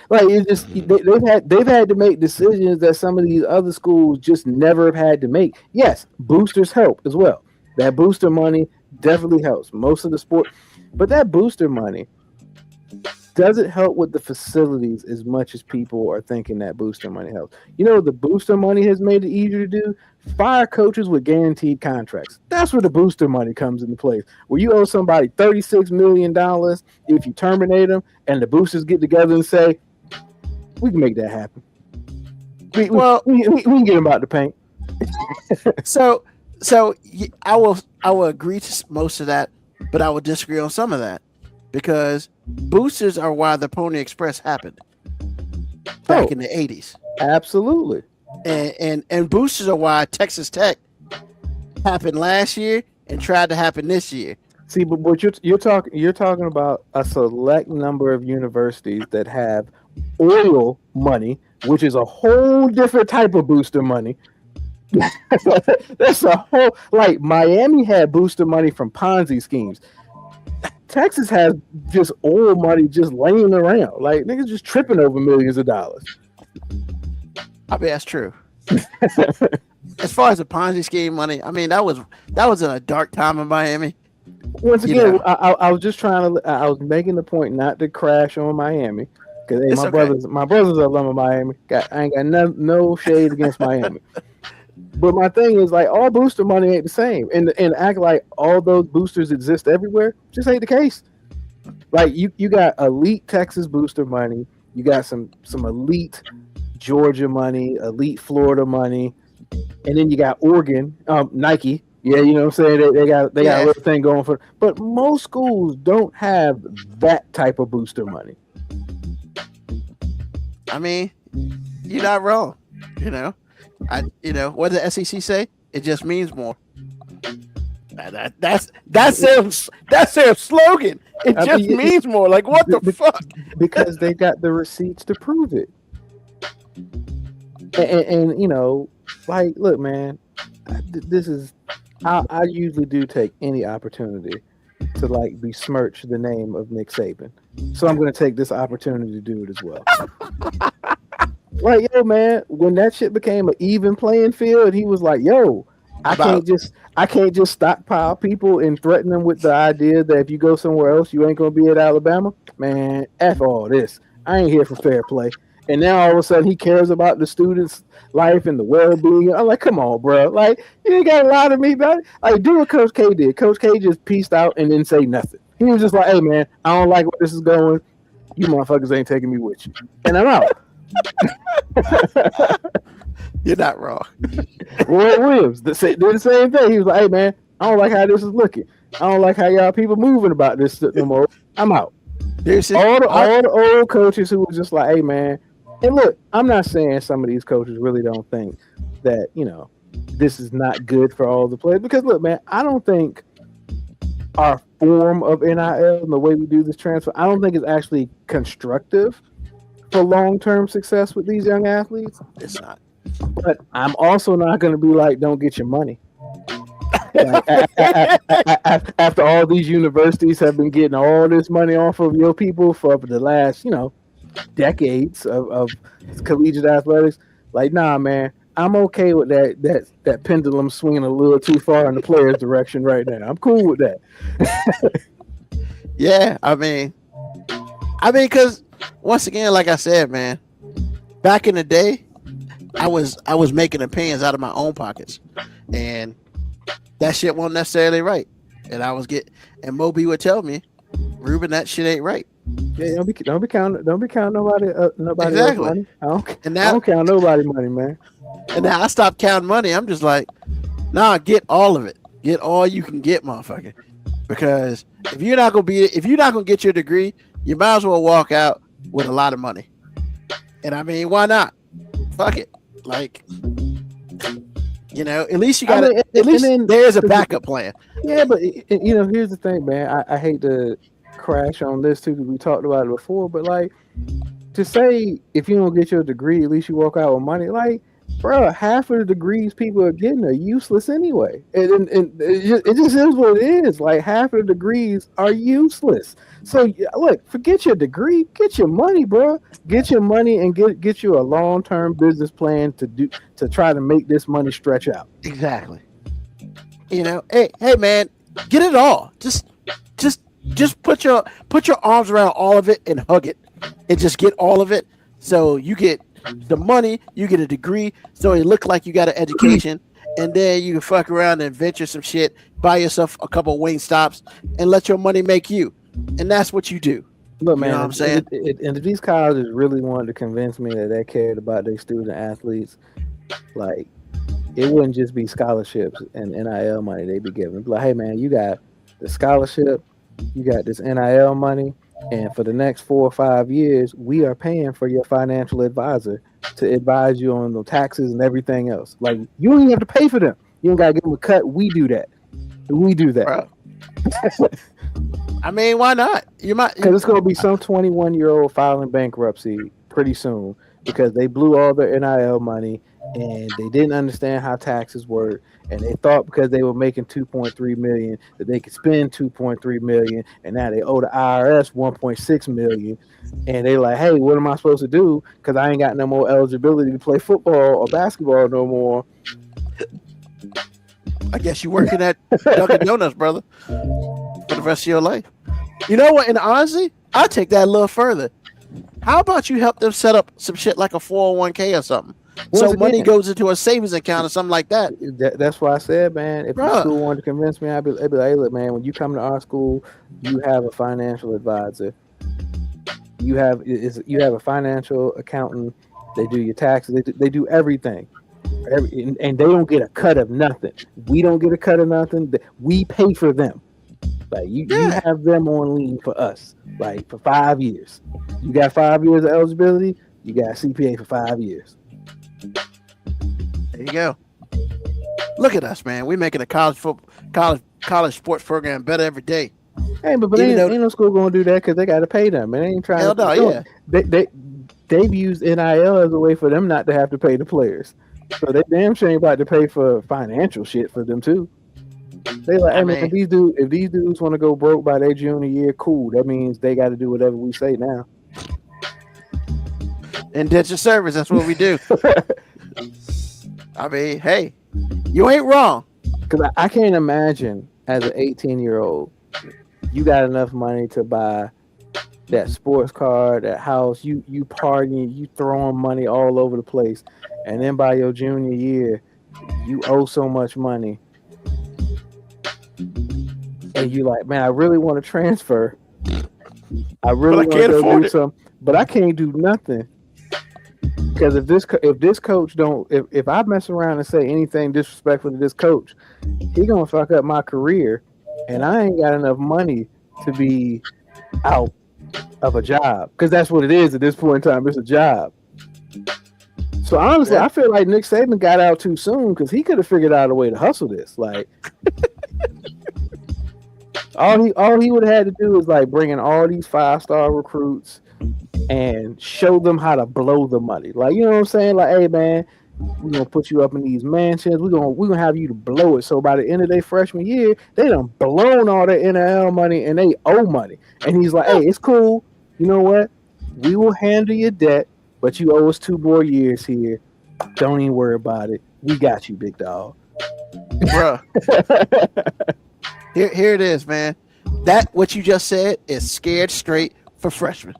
like it's just they've had to make decisions that some of these other schools just never have had to make. Yes, boosters help as well. That booster money definitely helps most of the sport, but that booster money doesn't help with the facilities as much as people are thinking that booster money helps. The booster money has made it easier to do. Fire coaches with guaranteed contracts. That's where the booster money comes into place. Where you owe somebody $36 million if you terminate them, and the boosters get together and say, we can make that happen. We can get them out the paint. so I will agree to most of that, but I will disagree on some of that because boosters are why the Pony Express happened back in the 80s. Absolutely. And boosters are why Texas Tech happened last year and tried to happen this year. See, but what you're talking about a select number of universities that have oil money, which is a whole different type of booster money. That's a whole, like, Miami had booster money from Ponzi schemes. Texas has just oil money just laying around, like niggas just tripping over millions of dollars. I mean, that's true. As far as the Ponzi scheme money, I mean that was in a dark time in Miami. Once again, I was just I was making the point not to crash on Miami because my brothers are alum of Miami. I ain't got no shade against Miami. But my thing is, like, all booster money ain't the same, and act like all those boosters exist everywhere just ain't the case. Like you got elite Texas booster money, you got some elite Georgia money, elite Florida money, and then you got Oregon, Nike. Yeah, you know what I'm saying? They got a little thing going for, but most schools don't have that type of booster money. I mean, you're not wrong. What did the SEC say? It just means more. That's their slogan. It just means more. Like, what the fuck? Because they got the receipts to prove it. And like, look, man, this is I usually do take any opportunity to like besmirch the name of Nick Saban, so I'm going to take this opportunity to do it as well. Like, yo, man, when that shit became an even playing field, he was like, yo, I can't just stockpile people and threaten them with the idea that if you go somewhere else, you ain't gonna be at Alabama. Man, F all this. I ain't here for fair play. And now all of a sudden he cares about the students' life and the well-being. I'm like, come on, bro. Like, you ain't got to lie to me about it. Like, do what Coach K did. Coach K just pieced out and didn't say nothing. He was just like, hey, man, I don't like where this is going. You motherfuckers ain't taking me with you. And I'm out. You're not wrong. Roy Williams did the same thing. He was like, hey, man, I don't like how this is looking. I don't like how y'all people moving about this no more. I'm out. All the old coaches who were just like, hey, man. And look, I'm not saying some of these coaches really don't think that, this is not good for all the players. Because, look, man, I don't think our form of NIL and the way we do this transfer, I don't think it's actually constructive for long-term success with these young athletes. It's not. But I'm also not going to be like, don't get your money. Like, after all these universities have been getting all this money off of your people for the last, decades of collegiate athletics, like, nah, man, I'm okay with that pendulum swinging a little too far in the player's direction right now. I'm cool with that. Yeah, I mean, because once again, like I said, man, back in the day, I was making opinions out of my own pockets, and that shit wasn't necessarily right. And and Moby would tell me, Ruben, that shit ain't right. Yeah, don't be counting nobody Exactly. else money. I don't count nobody money, man. And now I stopped counting money. I'm just like, nah, get all of it. Get all you can get, motherfucker. Because if you're not gonna get your degree, you might as well walk out with a lot of money. And I mean, why not? Fuck it. Like, at least you got at least there's a backup plan. Yeah, but here's the thing, man. I hate to crash on this too, because we talked about it before, but like, to say if you don't get your degree, at least you walk out with money, like, bro, half of the degrees people are getting are useless anyway. And it just is what it is. Like, half of the degrees are useless. So look, forget your degree, get your money, bro. Get your money and get you a long-term business plan to try to make this money stretch out. Exactly. Hey man, get it all. Just put your arms around all of it and hug it, and just get all of it. So you get the money, you get a degree, so it looks like you got an education, and then you can fuck around and venture some shit, buy yourself a couple of wing stops, and let your money make you. And that's what you do. Look, man, you know what I'm saying? And if these colleges really wanted to convince me that they cared about their student athletes, like, it wouldn't just be scholarships and NIL money they'd be giving. Like, hey, man, you got the scholarship, you got this NIL money, and for the next 4 or 5 years, we are paying for your financial advisor to advise you on the taxes and everything else. Like, you don't even have to pay for them. You don't got to give them a cut. We do that. I mean, why not? You might, because it's going to be some 21-year-old filing bankruptcy pretty soon because they blew all their NIL money and they didn't understand how taxes work, and they thought because they were making $2.3 million that they could spend $2.3 million, and now they owe the IRS $1.6 million, and they like, hey, what am I supposed to do? Because I ain't got no more eligibility to play football or basketball no more. I guess you're working at Dunkin' Donuts, brother, for the rest of your life. You know what? And honestly, I'll take that a little further. How about you help them set up some shit like a 401k or something? So money goes into a savings account or something like that. That's why I said, man, if the school wanted to convince me, I'd be like, hey, look, man, when you come to our school, you have a financial advisor. You have a financial accountant. They do your taxes. They do everything. And they don't get a cut of nothing. We don't get a cut of nothing. We pay for them. Like, you have them on leave for us, like, for 5 years. You got 5 years of eligibility. You got CPA for 5 years. There you go. Look at us, man. We're making a college sports program better every day. Hey, but ain't no school gonna do that because they got to pay them. And they ain't trying. Hell no, yeah. They've used NIL as a way for them not to have to pay the players. So they damn sure ain't about to pay for financial shit for them too. They like, I mean, if these dudes want to go broke by their junior year, cool. That means they got to do whatever we say now. Indentured service, that's what we do. I mean, hey, you ain't wrong. Because I can't imagine as an 18-year-old, you got enough money to buy that sports car, that house, you partying, you throwing money all over the place, and then by your junior year, you owe so much money. And you like, man, I really want to transfer. I really want to go do something, but I can't do nothing. Because if this coach if I mess around and say anything disrespectful to this coach, he gonna fuck up my career, and I ain't got enough money to be out of a job. Because that's what it is at this point in time. It's a job. So honestly, I feel like Nick Saban got out too soon because he could have figured out a way to hustle this. Like, all he would have had to do is like bring in all these 5-star recruits and show them how to blow the money. Like, you know what I'm saying? Like, hey man, We're gonna put you up in these mansions. We're gonna have you to blow it. So by the end of their freshman year, they done blown all their NIL money and they owe money. And he's like, hey, it's cool. You know what? We will handle your debt, but you owe us 2 more years here. Don't even worry about it. We got you, big dog. Bruh. Here it is, man. That what you just said is scared straight for freshmen.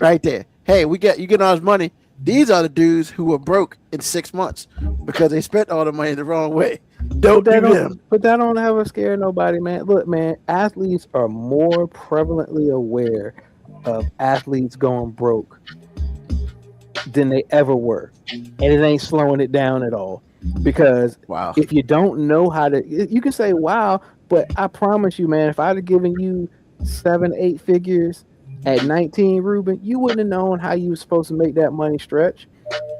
Right there. Hey, you get all this money. These are the dudes who were broke in 6 months because they spent all the money the wrong way. Don't do them. But that don't ever scare nobody, man. Look, man, athletes are more prevalently aware of athletes going broke than they ever were. And it ain't slowing it down at all. Because wow, if you don't know how to, you can say, wow, but I promise you, man, if I'd have given you 7-8 figures at 19, Ruben, you wouldn't have known how you were supposed to make that money stretch.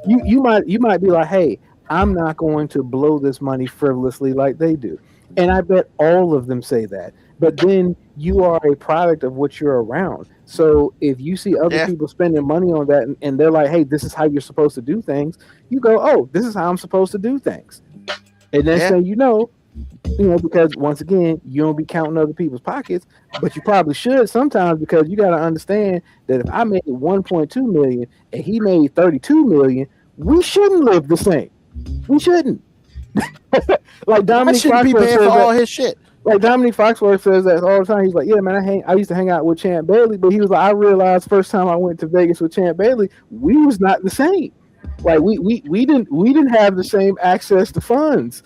You might be like, hey, I'm not going to blow this money frivolously like they do. And I bet all of them say that. But then you are a product of what you're around. So if you see other people spending money on that and they're like, hey, this is how you're supposed to do things, you go, oh, this is how I'm supposed to do things. And then say, you know, because once again, you don't be counting other people's pockets, but you probably should sometimes, because you got to understand that if I made 1.2 million and he made 32 million, we shouldn't live the same. We shouldn't. Like Dominique Foxworth says all his shit. Like Dominique Foxworth says that all the time. He's like, yeah, man, I used to hang out with Champ Bailey, but he was like, I realized first time I went to Vegas with Champ Bailey, we was not the same. Like we didn't have the same access to funds.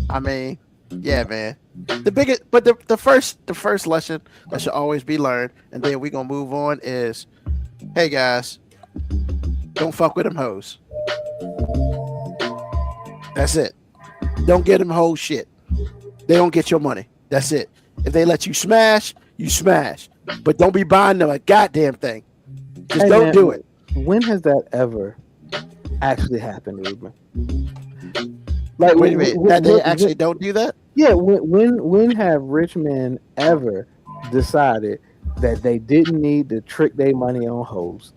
I mean, yeah, man. The first lesson that should always be learned, and then we're gonna move on, is, hey guys, don't fuck with them hoes. That's it. Don't get them whole shit. They don't get your money. That's it. If they let you smash, you smash. But don't be buying them a goddamn thing. Just don't do it. When has that ever actually happened, Ruben? Like, wait a minute, that they actually don't do that? Yeah. When have rich men ever decided that they didn't need to trick their money on hoes?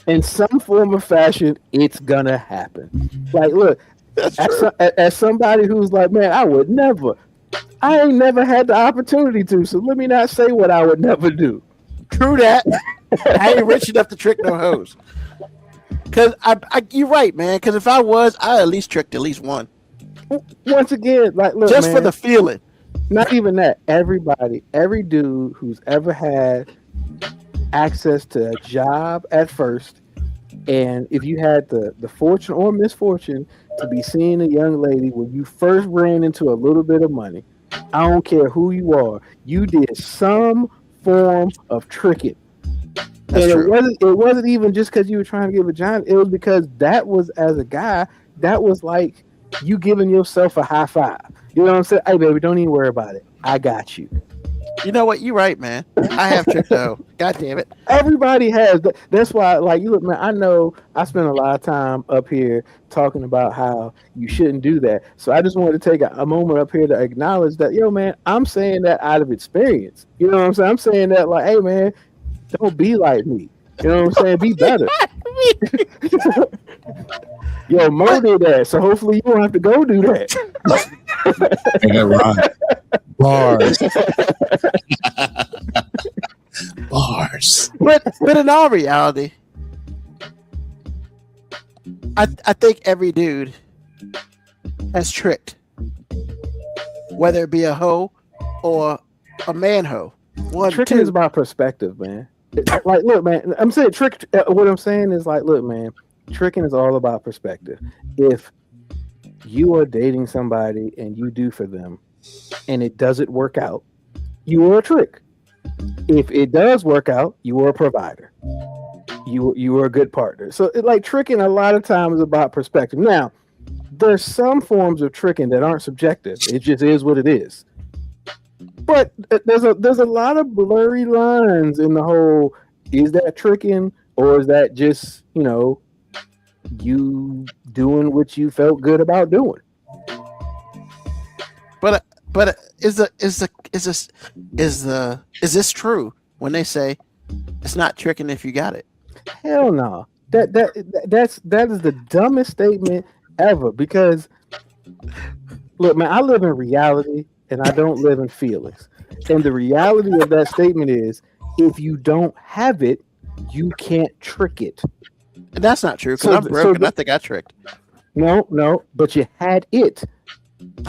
In some form or fashion, it's gonna happen. Like, look, as somebody who's like, man, I ain't never had the opportunity to, so let me not say what I would never do. True that. I ain't rich enough to trick no hoes. Cause you're right, man. Cause if I was, I at least tricked at least one. Once again, like, look, just man, for the feeling. Not even that. Every dude who's ever had access to a job at first, and if you had the fortune or misfortune to be seeing a young lady when you first ran into a little bit of money, I don't care who you are, you did some form of tricking. That's true. It wasn't even just because you were trying to give a giant. It was because that was, as a guy, that was like you giving yourself a high five. You know what I'm saying? Hey, baby, don't even worry about it. I got you. You know what? You're right, man. I have tricked though. God damn it. Everybody has. That's why, like, you look, man, I know I spent a lot of time up here talking about how you shouldn't do that. So I just wanted to take a moment up here to acknowledge that, yo, man, I'm saying that out of experience. You know what I'm saying? I'm saying that, like, hey, man, don't be like me. You know what I'm saying? Be better. Yo, Mo did that, so hopefully you don't have to go do that. Yeah, right. Bars. Bars. But in all reality, I think every dude has tricked, whether it be a hoe or a man hoe. Tricking is about perspective, man. Like, look, man, I'm saying trick. What I'm saying is, like, look, man, tricking is all about perspective. If you are dating somebody and you do for them and it doesn't work out, you are a trick. If it does work out, you are a provider. You are a good partner. So, like, tricking a lot of times is about perspective. Now, there's some forms of tricking that aren't subjective. It just is what it is. But there's a lot of blurry lines in the whole, is that tricking or is that just, you know, you doing what you felt good about doing? But is this true when they say It's not tricking if you got it. Hell no. That is the dumbest statement ever. Because look, man, I live in reality and I don't live in feelings. And the reality of that statement is, if you don't have it, you can't trick it. And that's not true because I'm broke and I think I tricked. No, but you had it.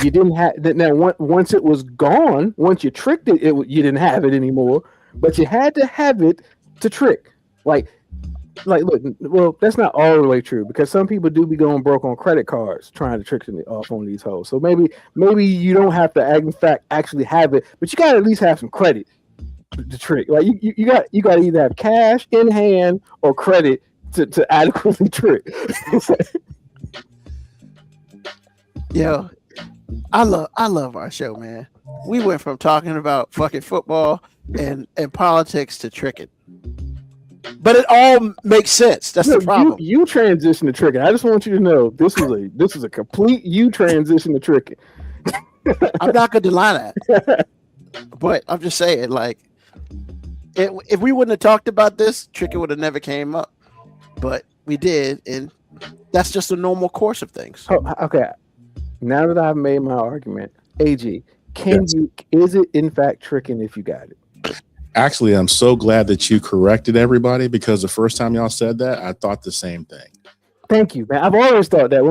You didn't have that. Now, once it was gone, once you tricked it, you didn't have it anymore. But you had to have it to trick. Like, look. Well, that's not all the way true because some people do be going broke on credit cards trying to trick them off on these hoes. So maybe you don't have to, in fact, actually have it, but you got to at least have some credit to trick. Like you got to either have cash in hand or credit to adequately trick. Yo, I love our show, man. We went from talking about fucking football and politics to tricking, but it all makes sense. That's the problem. You transition to tricking. I just want you to know this is a complete you transition to tricking. I'm not gonna deny that, but I'm just saying, like, if we wouldn't have talked about this, tricking would have never came up. But we did, and that's just a normal course of things. Oh, okay. Now that I've made my argument, AG, is it in fact tricking if you got it? Actually, I'm so glad that you corrected everybody because the first time y'all said that, I thought the same thing. Thank you, man. I've always thought that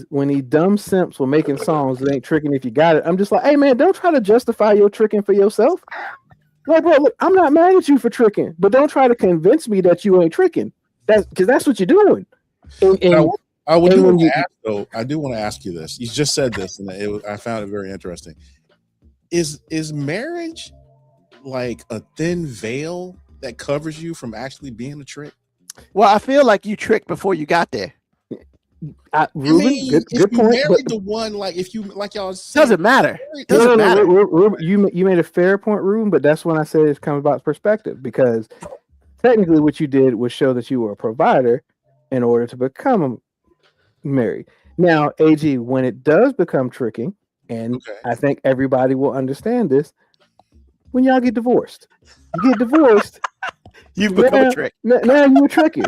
when these dumb simps were making songs that ain't tricking if you got it, I'm just like, hey man, don't try to justify your tricking for yourself. Like, bro, look, I'm not mad at you for tricking, but don't try to convince me that you ain't tricking. That's what you're doing. I do want to ask you this. You just said this, and I found it very interesting. Is marriage like a thin veil that covers you from actually being a trick? Well, I feel like you tricked before you got there. Ruben, good point. Married the one, like if you like y'all said, doesn't matter. Doesn't matter. Ruben, you made a fair point, Ruben, but that's when I said it comes about perspective because technically what you did was show that you were a provider in order to become married. Now, AG, when it does become tricking, and I think everybody will understand this, when y'all get divorced, you get divorced, you become a trick. Now you're tricking.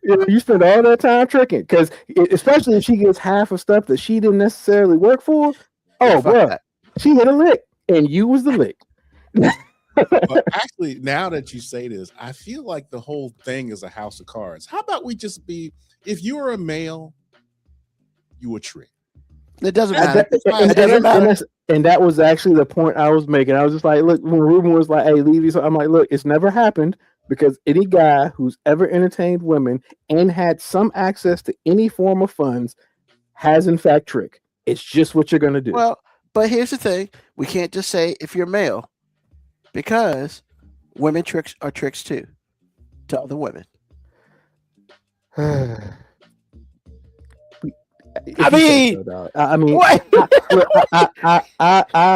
You spend all that time tricking because, especially if she gets half of stuff that she didn't necessarily work for. Oh, bro, she hit a lick, and you was the lick. But actually, now that you say this, I feel like the whole thing is a house of cards. How about we just be? If you are a male, you a trick. It doesn't matter. And that was actually the point I was making. I was just like, look, when Ruben was like, hey, leave these, I'm like, look, it's never happened because any guy who's ever entertained women and had some access to any form of funds has in fact trick. It's just what you're going to do. Well, but here's the thing. We can't just say if you're male because women tricks are tricks too to other women. I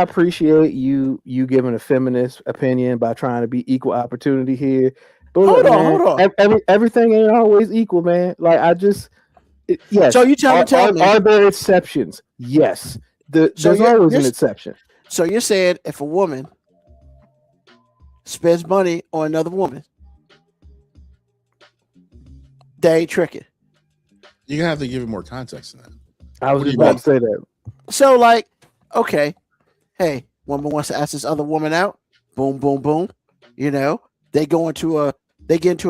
appreciate you giving a feminist opinion by trying to be equal opportunity here. But hold on. Everything ain't always equal, man. Like yes. So you tell me, are there exceptions? Yes. There's always an exception. So you're saying if a woman spends money on another woman, they ain't tricking. You're gonna have to give it more context than that. I was just about to say that. So, like, okay, hey, woman wants to ask this other woman out. Boom, boom, boom. You know, they get into a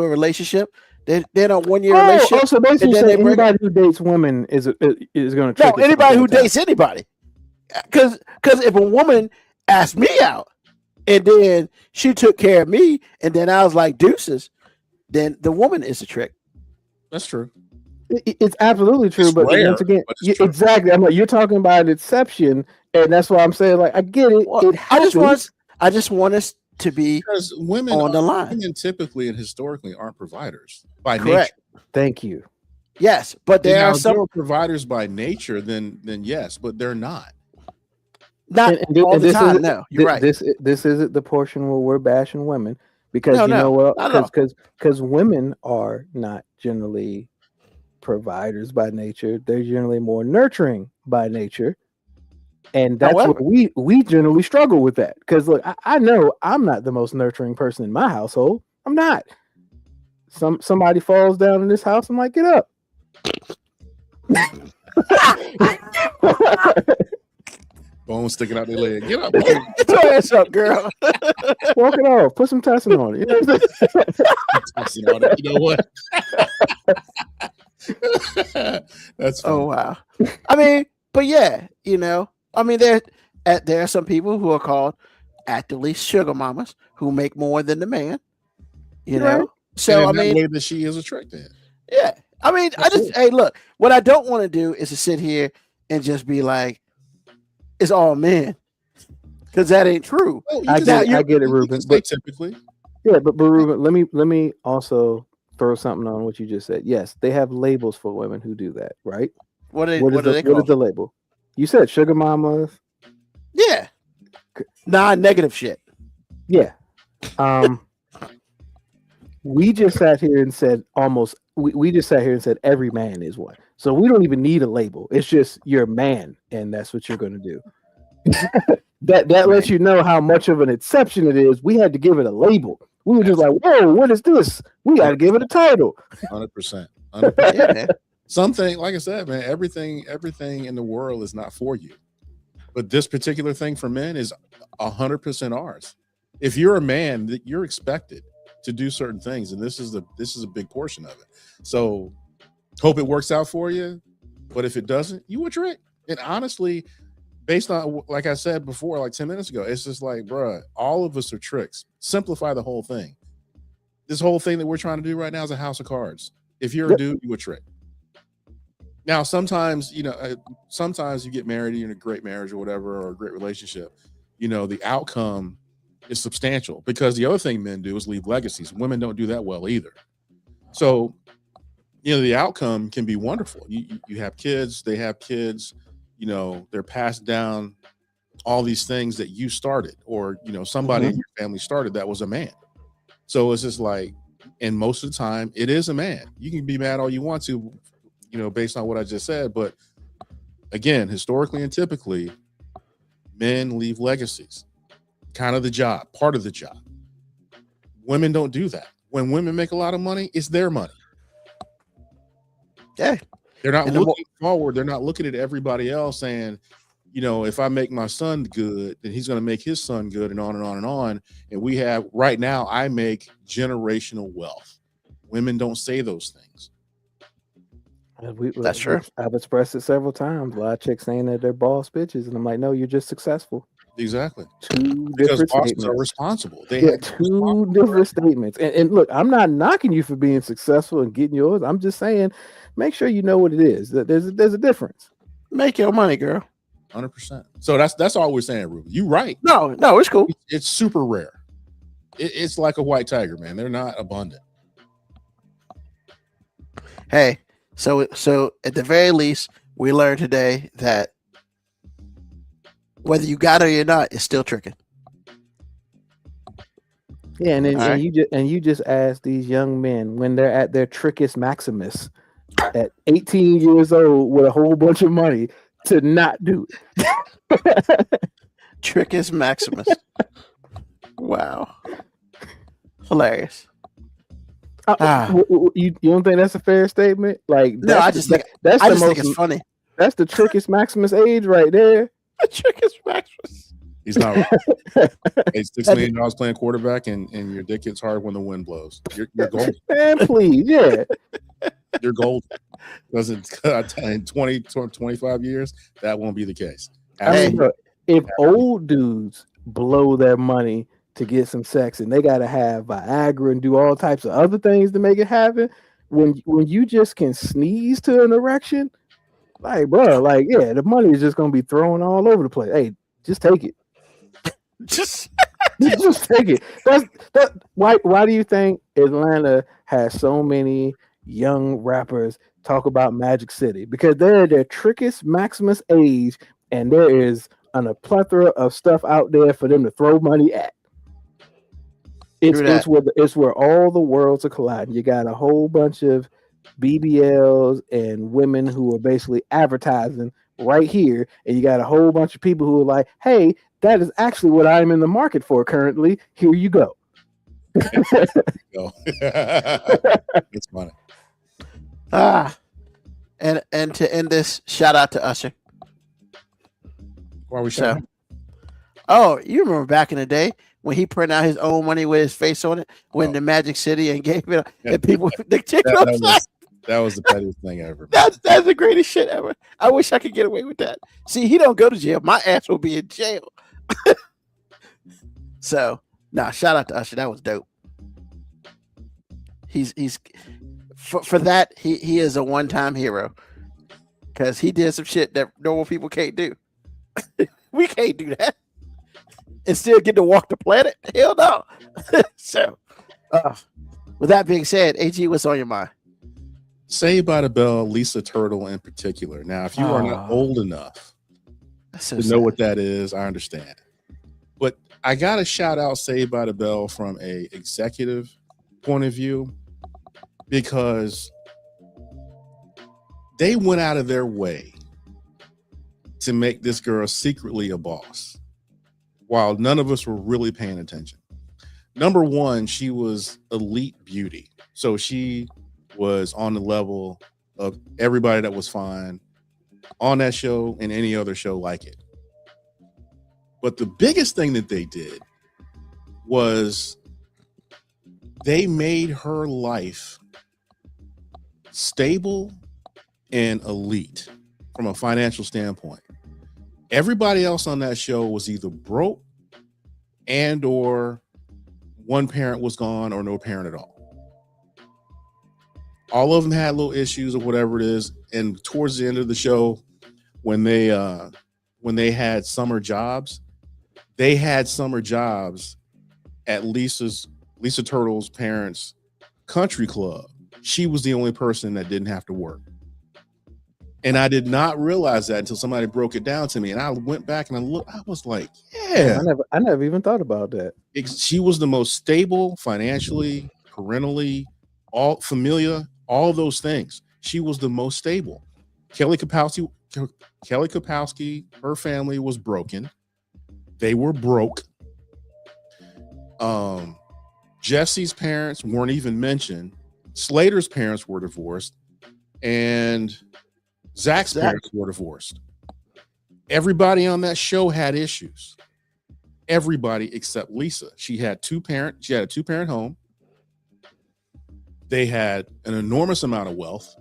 relationship. They're in a 1 year relationship. Also, basically, saying anybody who dates women is going to trick. No, anybody who dates anybody. Because if a woman asked me out and then she took care of me and then I was like deuces, then the woman is a trick. That's true. It's absolutely true, but rare, once again, exactly. I'm like, you're talking about an exception, and that's why I'm saying, like, I get it. Well, it happens. I just want us to be because women on the line. Women typically and historically aren't providers by Correct. nature. Thank you. Yes, but there are some providers by nature. Then yes, but they're not. Not all the time. No, you're right. This isn't the portion where we're bashing women because know what? Because women are not generally providers by nature. They're generally more nurturing by nature, And that's However- where we generally struggle with that. Because look, I know I'm not the most nurturing person in my household. I'm not. Somebody falls down in this house, I'm like, get up. Bone sticking out their leg. Get up. Get your ass up, girl. Walk it off. Put some testing on it. You know what I'm saying? You know what? That's funny. Oh wow. I mean, but yeah, I mean, there are some people who are called actively sugar mamas who make more than the man. You know, Right. so I And in that mean, way that she is attracted. yeah. I mean, hey, look, what I don't want to do is to sit here and just be like, it's all men, because that ain't true. Oh, I get it, Ruben. But typically, Yeah, but Ruben, let me also throw something on what you just said. Yes, they have labels for women who do that, right? What are they What is called? the label? You said sugar mamas. Yeah, non-negative shit. Yeah. We just sat here and said we just sat here and said every man is one. So we don't even need a label. It's just you're a man, and that's what you're going to do. that lets you know how much of an exception it is. We had to give it a label. We were just like, whoa, what is this? We got to give it a title. 100%. Yeah, man. Something, like I said, man, everything in the world is not for you. But this particular thing for men is 100% ours. If you're a man, you're expected to do certain things, and this is a big portion of it. So hope it works out for you. But if it doesn't, you a trick. And honestly, based on, like I said before, like 10 minutes ago, it's just like, bruh, all of us are tricks. Simplify the whole thing. This whole thing that we're trying to do right now is a house of cards. If you're a dude, you a trick. Now, sometimes you get married, you're in a great marriage or whatever, or a great relationship. The outcome is substantial, because the other thing men do is leave legacies. Women don't do that well either. So, the outcome can be wonderful. You have kids, they have kids, they're passed down all these things that you started, or, somebody in your family started that was a man. So it's just like, and most of the time it is a man. You can be mad all you want to, based on what I just said. But again, historically and typically, men leave legacies. Kind of the job, part of the job. Women don't do that. When women make a lot of money, it's their money. Yeah. They're not looking forward. They're not looking at everybody else saying, if I make my son good, then he's going to make his son good, and on and on and on. And we have right now, I make generational wealth. Women don't say those things. That's true. I've expressed it several times. A lot of chicks saying that they're boss bitches, and I'm like, no, you're just successful. Exactly. Two Because different bosses statements. are responsible. They Yeah, have two different statements. And look, I'm not knocking you for being successful and getting yours. I'm just saying, make sure you know what it is. That there's a difference. Make your money, girl. 100%. So that's all we're saying, Ruben. You're right. No, it's cool. It's super rare. It's like a white tiger, man. They're not abundant. Hey, so at the very least, we learned today that whether you got it or you're not, it's still tricking. Yeah, and then All right. you just ask these young men when they're at their Trickus Maximus at 18 years old with a whole bunch of money to not do it. Trickus Maximus. Wow. Hilarious. You don't think that's a fair statement? Like, No, I just think it's funny. That's the Trickus Maximus age right there. Trickus Maximus. He's not right. Hey, $6 million playing quarterback, and your dick gets hard when the wind blows. You're golden. Man, please, yeah. You're golden. Doesn't in 20, 25 years, that won't be the case. I mean, look, if old dudes blow their money to get some sex and they got to have Viagra and do all types of other things to make it happen, when you just can sneeze to an erection, like, bro, like, yeah, the money is just gonna be thrown all over the place. Hey, just take it. Just take it. That. Why do you think Atlanta has so many young rappers talk about Magic City? Because they're at their Trickus Maximus age, and there is a plethora of stuff out there for them to throw money at. It's where all the worlds are colliding. You got a whole bunch of BBLs and women who are basically advertising right here, and you got a whole bunch of people who are like, "Hey, that is actually what I'm in the market for currently. Here you go." Go. It's funny. And to end this, shout out to Usher. Why are we So, shouting? oh, you remember back in the day when he printed out his own money with his face on it, went to Magic City and gave it, and people the chick That was the pettiest thing ever. That's the greatest shit ever. I wish I could get away with that. See, he don't go to jail. My ass will be in jail. So, shout out to Usher. That was dope. He's for that he is a one-time hero because he did some shit that normal people can't do. We can't do that and still get to walk the planet. Hell no. So, with that being said, AG, what's on your mind? Saved by the Bell, Lisa Turtle in particular. Now, if you are not old enough So to know what that is, I understand. But I got to shout out Saved by the Bell from a executive point of view because they went out of their way to make this girl secretly a boss while none of us were really paying attention. Number one, she was elite beauty. So she was on the level of everybody that was fine on that show and any other show like it. But the biggest thing that they did was they made her life stable and elite from a financial standpoint. Everybody else on that show was either broke and or one parent was gone or no parent at all. All of them had little issues or whatever it is. And towards the end of the show, when they had summer jobs, they had summer jobs at Lisa Turtle's parents' country club. She was the only person that didn't have to work. And I did not realize that until somebody broke it down to me. And I went back and I looked, I was like, yeah. I never even thought about that. She was the most stable financially, parentally, all familiar, all those things. She was the most stable. Kelly Kapowski, her family was broken. They were broke. Jesse's parents weren't even mentioned. Slater's parents were divorced. And Zach's parents were divorced. Everybody on that show had issues. Everybody except Lisa. She had a two-parent home. They had an enormous amount of wealth.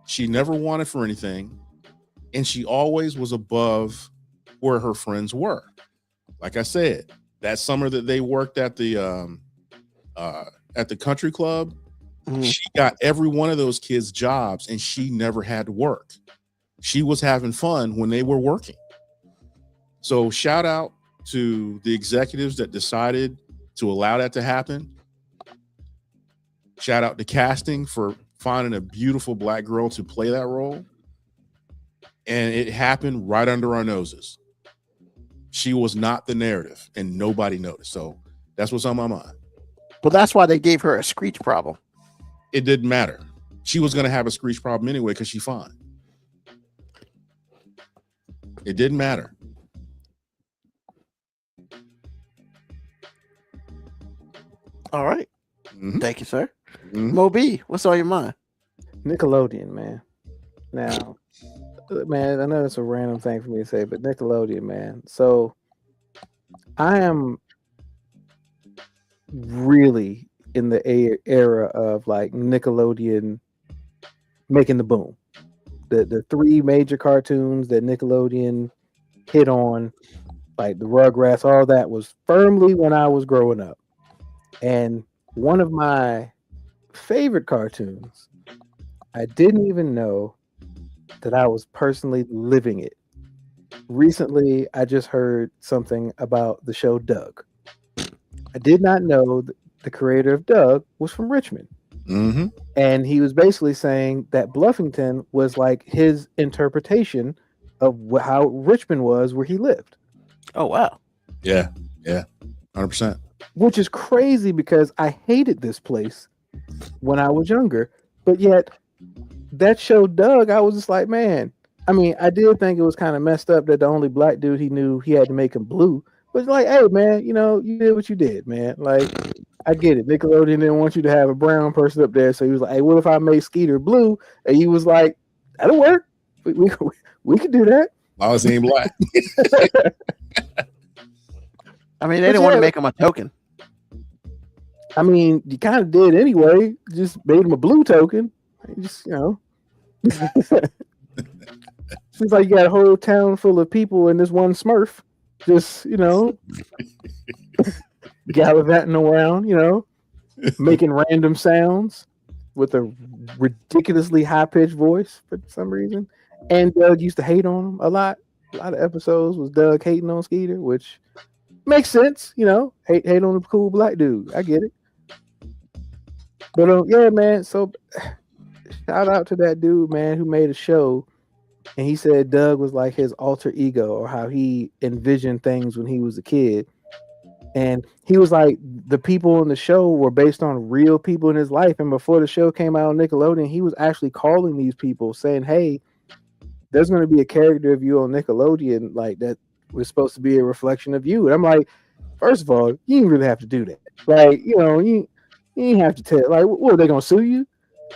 She never wanted for anything. And she always was above where her friends were. Like I said, that summer that they worked at the country club, she got every one of those kids jobs and she never had to work. She was having fun when they were working. So shout out to the executives that decided to allow that to happen. Shout out to casting for finding a beautiful black girl to play that role. And it happened right under our noses. She was not the narrative and nobody noticed. So that's what's on my mind. But that's why they gave her a screech problem. It didn't matter. She was going to have a screech problem anyway because she's fine. It didn't matter. All right. Thank you, sir. Mo B, what's on your mind? Nickelodeon, man. Now, man, I know it's a random thing for me to say, but Nickelodeon, man. So I am really in the era of like Nickelodeon making the boom. The three major cartoons that Nickelodeon hit on, like the Rugrats, all that was firmly when I was growing up. And one of my favorite cartoons, I didn't even know that I was personally living it. Recently, I just heard something about the show Doug. I did not know that the creator of Doug was from Richmond. And he was basically saying that Bluffington was like his interpretation of how Richmond was where he lived. Oh, wow. Yeah. 100%. Which is crazy because I hated this place when I was younger. But yet, that show Doug, I was just like, man, I mean, I did think it was kind of messed up that the only black dude he knew, he had to make him blue. But it's like, hey man, you know, you did what you did, man. Like, I get it. Nickelodeon didn't want you to have a brown person up there, so he was like, hey, what if I made Skeeter blue? And he was like, that'll work. We could do that. I was ain't black. I mean, they didn't want to make him a token. I mean, you kind of did anyway. Just made him a blue token. Just, you know. Seems like you got a whole town full of people and this one Smurf. Just, you know, gallivanting around, you know, making random sounds with a ridiculously high-pitched voice for some reason. And Doug used to hate on him a lot. A lot of episodes was Doug hating on Skeeter, which makes sense, you know. Hate on the cool black dude. I get it. But yeah, man. So shout out to that dude, man, who made a show, and he said Doug was like his alter ego, or how he envisioned things when he was a kid. And he was like, the people in the show were based on real people in his life. And before the show came out on Nickelodeon, he was actually calling these people saying, hey, there's going to be a character of you on Nickelodeon like that was supposed to be a reflection of you. And I'm like, first of all, you didn't really have to do that. Like, you know, you didn't have to tell. Like, what, are they going to sue you?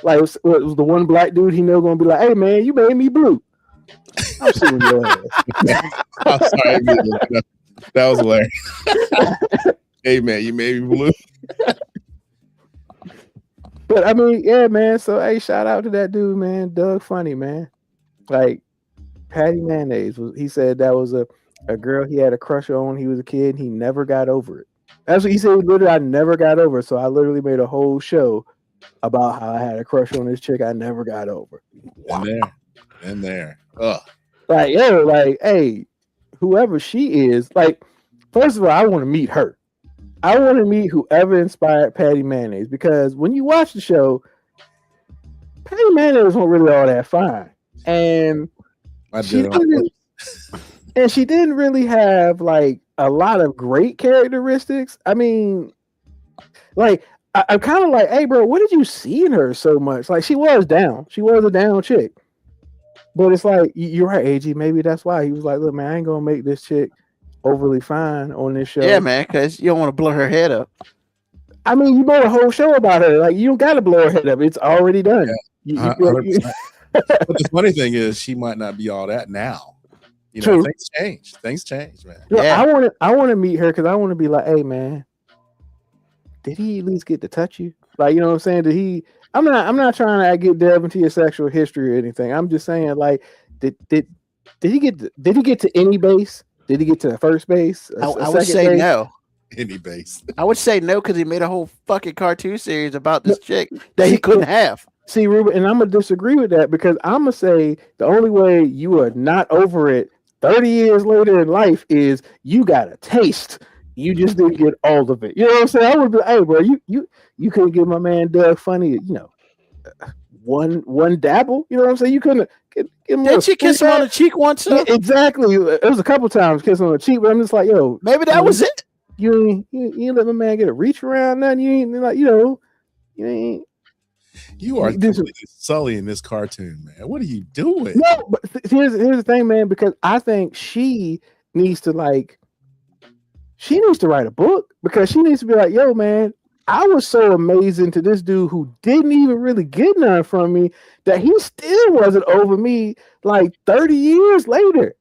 Like, was the one black dude he know going to be like, hey, man, you made me blue. I'm suing your ass. I'm sorry. That was hilarious. Hey, man, you made me blue. But, I mean, yeah, man. So, hey, shout out to that dude, man. Doug Funny, man. Like, Patty Mayonnaise, he said that was a girl he had a crush on when he was a kid, and he never got over it. That's what he said. Literally, I never got over it. So I literally made a whole show about how I had a crush on this chick I never got over. Wow. And there. Ugh. Like, yo, like, hey, whoever she is, like, first of all, I want to meet her. I want to meet whoever inspired Patty Mayonnaise, because when you watch the show, Patty Mayonnaise wasn't really all that fine. And she didn't really have like a lot of great characteristics. I mean, like, I'm kind of like, hey, bro, what did you see in her so much? Like, she was down. She was a down chick. But it's like, you're right, AG. Maybe that's why he was like, look, man, I ain't going to make this chick overly fine on this show. Yeah, man, because you don't want to blow her head up. I mean, you made a whole show about her. Like, you don't got to blow her head up. It's already done. Yeah, but the funny thing is, she might not be all that now. You know, True. Things change, man. Yeah. I want to meet her because I want to be like, hey, man, did he at least get to touch you? Like, you know what I'm saying? Did he? I'm not trying to get delve into your sexual history or anything. I'm just saying, like, did he get to any base? Did he get to the first base? I would say base? No. Any base? I would say no, because he made a whole fucking cartoon series about this chick that he couldn't have. See, Ruben, and I'm gonna disagree with that, because I'm gonna say the only way you are not over it 30 years later in life is you got a taste. You just didn't get all of it. You know what I'm saying? I would be, hey, bro, you couldn't give my man Doug Funny, you know, one dabble. You know what I'm saying? You couldn't give him. Did she kiss him on the cheek once? Yeah, exactly. It was a couple times kissing on the cheek, but I'm just like, yo, maybe that was it. You ain't let my man get a reach around, nothing. You ain't like, you know, you ain't. You are completely Sully in this cartoon, man. What are you doing? No, but here's the thing, man, because I think she needs to write a book, because she needs to be like, yo, man, I was so amazing to this dude who didn't even really get none from me that he still wasn't over me like 30 years later.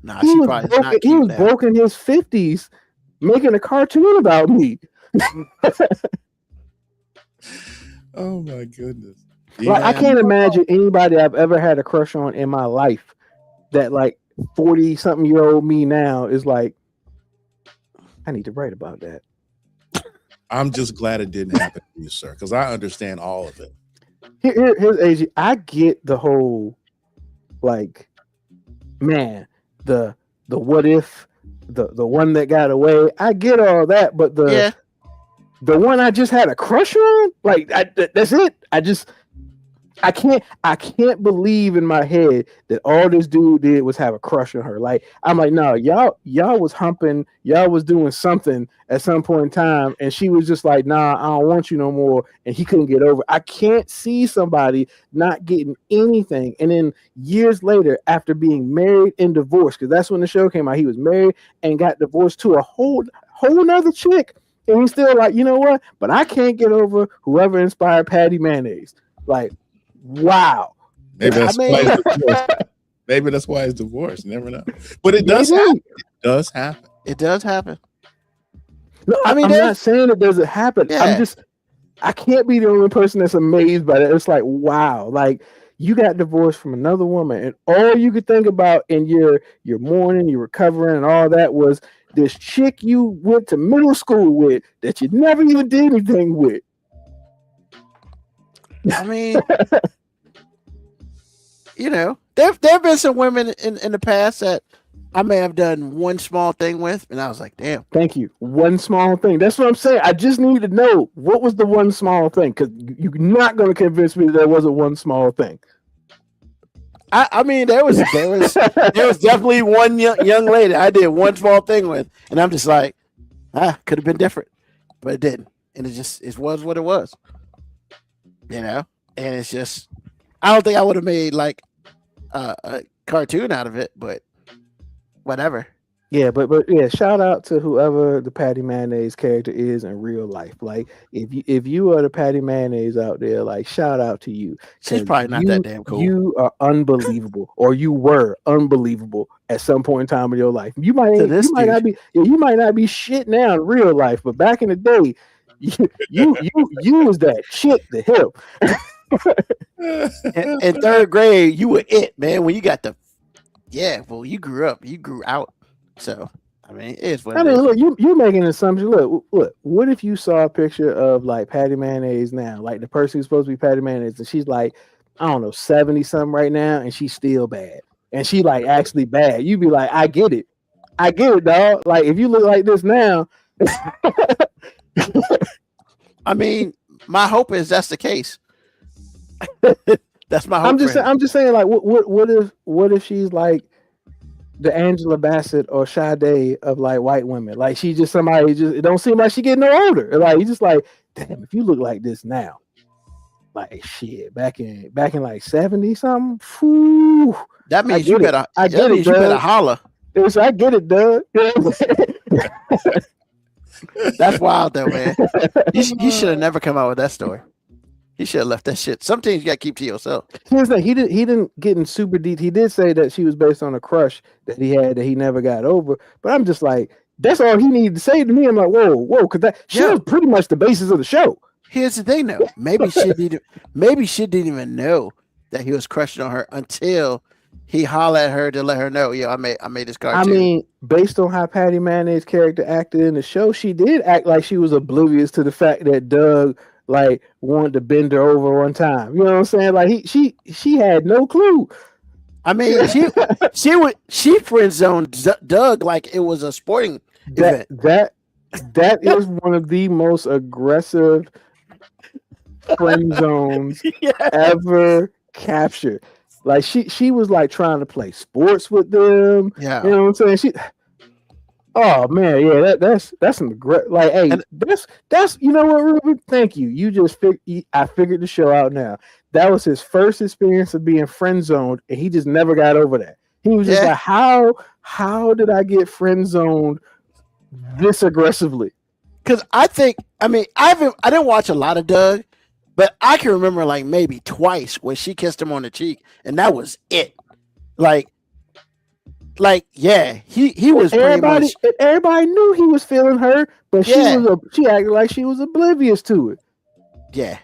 Nah, she probably not. He was broke in his 50s making a cartoon about me. Oh my goodness. Like, I can't imagine anybody I've ever had a crush on in my life that like 40-something-year-old me now is like, I need to write about that. I'm just glad it didn't happen to you, sir, because I understand all of it. Here's AG. I get the whole, like, man, the what if, the one that got away. I get all that, but the one I just had a crush on, like, that's it. I can't believe in my head that all this dude did was have a crush on her. Like, I'm like, no, y'all was humping, y'all was doing something at some point in time, and she was just like, nah, I don't want you no more, and he couldn't get over. I can't see somebody not getting anything, and then years later, after being married and divorced, because that's when the show came out, he was married and got divorced to a whole nother chick, and he's still like, you know what? But I can't get over whoever inspired Patty Mayonnaise. Like, wow. Maybe that's why he's divorced. Maybe that's why he's divorced. You never know. But it does happen. It does happen. It does happen. No, I'm not saying it doesn't happen. Yeah. I can't be the only person that's amazed by that. It's like, wow, like you got divorced from another woman, and all you could think about in your mourning, your recovering, and all that was this chick you went to middle school with that you never even did anything with. I mean, you know, there have been some women in the past that I may have done one small thing with, and I was like, damn. Thank you. One small thing. That's what I'm saying. I just need to know what was the one small thing, because you're not going to convince me that there wasn't one small thing. I mean, there was definitely one young lady I did one small thing with, and I'm just like, could have been different, but it didn't, and it was what it was, you know. And it's just, I don't think I would have made like a cartoon out of it, but whatever. Yeah, but yeah, shout out to whoever the Patty Mayonnaise character is in real life. Like, if you are the Patty Mayonnaise out there, like, shout out to you. She's probably not that damn cool. You are unbelievable, or you were unbelievable at some point in time in your life. You might not be shit now in real life, but back in the day, you was that chick to him. in third grade, you were it, man. When you got you grew up, you grew out. So, I mean, it is what it is. Look, you're making an assumption. Look, what if you saw a picture of like Patty Mayonnaise now, like the person who's supposed to be Patty Mayonnaise, and she's like, I don't know, 70 something right now, and she's still bad, and she like actually bad. You'd be like, I get it, dog. Like, if you look like this now, I mean, my hope is that's the case. That's my hope. I'm just saying, like, what if she's like the Angela Bassett or Sade of like white women? Like, she just somebody, it don't seem like she getting no older. Like, you just like, damn, if you look like this now, like shit, back in like 70 something, whew, that means you better holler. I get it, Doug. That's wild though, man. You should have never come out with that story. He should have left that shit. Some things you got to keep to yourself. Here's the thing. He didn't get in super deep. He did say that she was based on a crush that he had that he never got over. But I'm just like, that's all he needed to say to me. I'm like, whoa, because that she was pretty much the basis of the show. Here's the thing, though. Maybe she didn't even know that he was crushing on her until he hollered at her to let her know, I made this cartoon. I mean, based on how Patty Mayonnaise's character acted in the show, she did act like she was oblivious to the fact that Doug like wanted to bend her over one time. You know what I'm saying? Like she had no clue. I mean, she friend zoned Doug like it was a sporting event. That is one of the most aggressive friend zones ever captured. Like she was like trying to play sports with them. Yeah, you know what I'm saying? Oh man, yeah, that's some great. Like, hey, that's you know what, Ruben? Thank you. You just I figured the show out now. That was his first experience of being friend zoned, and he just never got over that. He was just like, how did I get friend zoned this aggressively? Because I didn't watch a lot of Doug, but I can remember like maybe twice where she kissed him on the cheek, and that was it. He was everybody knew he was feeling her, but she acted like she was oblivious to it. Yeah.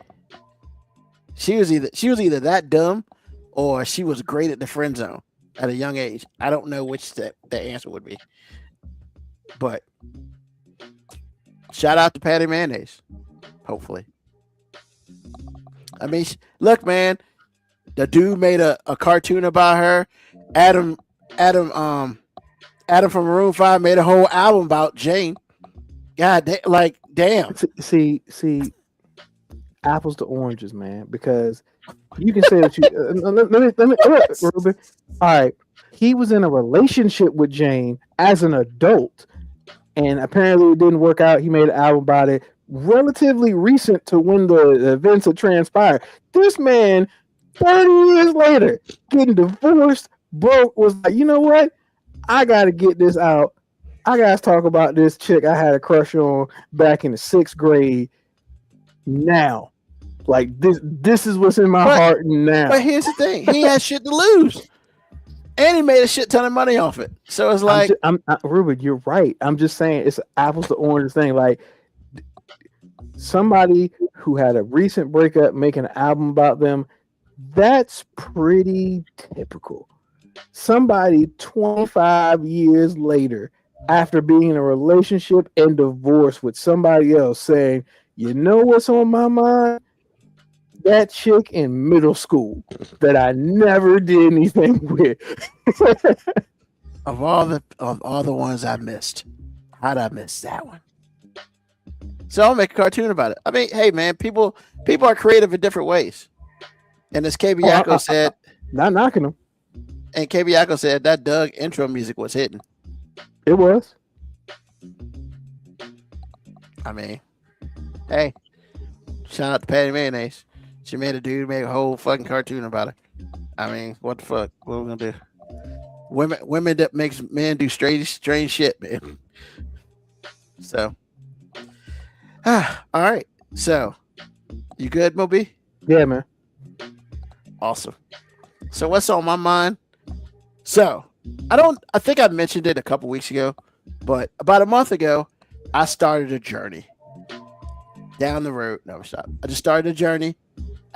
She was either that dumb or she was great at the friend zone at a young age. I don't know which the answer would be. But shout out to Patty Mayonnaise. Hopefully. I mean, look, man, the dude made a cartoon about her. Adam from Maroon 5 made a whole album about Jane. God, damn. See, apples to oranges, man. Because You can say that you. Let me, Ruben. All right. He was in a relationship with Jane as an adult, and apparently it didn't work out. He made an album about it, relatively recent to when the events had transpired. This man, 30 years later, getting divorced, broke, was like, you know what? I got to get this out. I got to talk about this chick I had a crush on back in the 6th grade. Now, like this is what's in my heart now. But here's the thing: he has shit to lose, and he made a shit ton of money off it. So it's like, Ruben, you're right. I'm just saying it's apples to oranges thing. Like somebody who had a recent breakup making an album about them, that's pretty typical. Somebody 25 years later, after being in a relationship and divorce with somebody else, saying, you know what's on my mind? That chick in middle school that I never did anything with. of all the ones I missed, how'd I miss that one? So I'll make a cartoon about it. I mean, hey man, people are creative in different ways. And as KB Yakko said, not knocking them. And KB Yakko said that Doug intro music was hitting. It was. I mean, hey, shout out to Patty Mayonnaise. She made a dude make a whole fucking cartoon about her. I mean, what the fuck? What are we gonna do? Women that makes men do strange shit, man. So, all right. So, you good, Moby? Yeah, man. Awesome. So, what's on my mind? So, I think I mentioned it a couple weeks ago, but about a month ago, I started a journey down the road. No, stop. I just started a journey.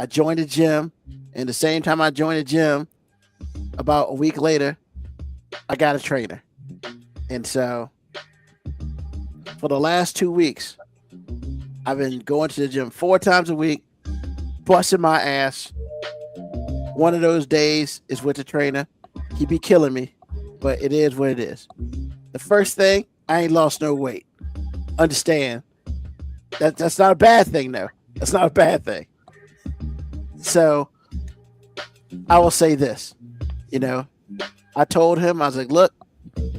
I joined a gym, and the same time I joined a gym, about a week later, I got a trainer. And so, for the last 2 weeks, I've been going to the gym 4 times a week, busting my ass. One of those days is with the trainer. He be killing me, but it is what it is. The first thing, I ain't lost no weight. Understand that's not a bad thing, though. That's not a bad thing. So I will say this, I told him, I was like, look,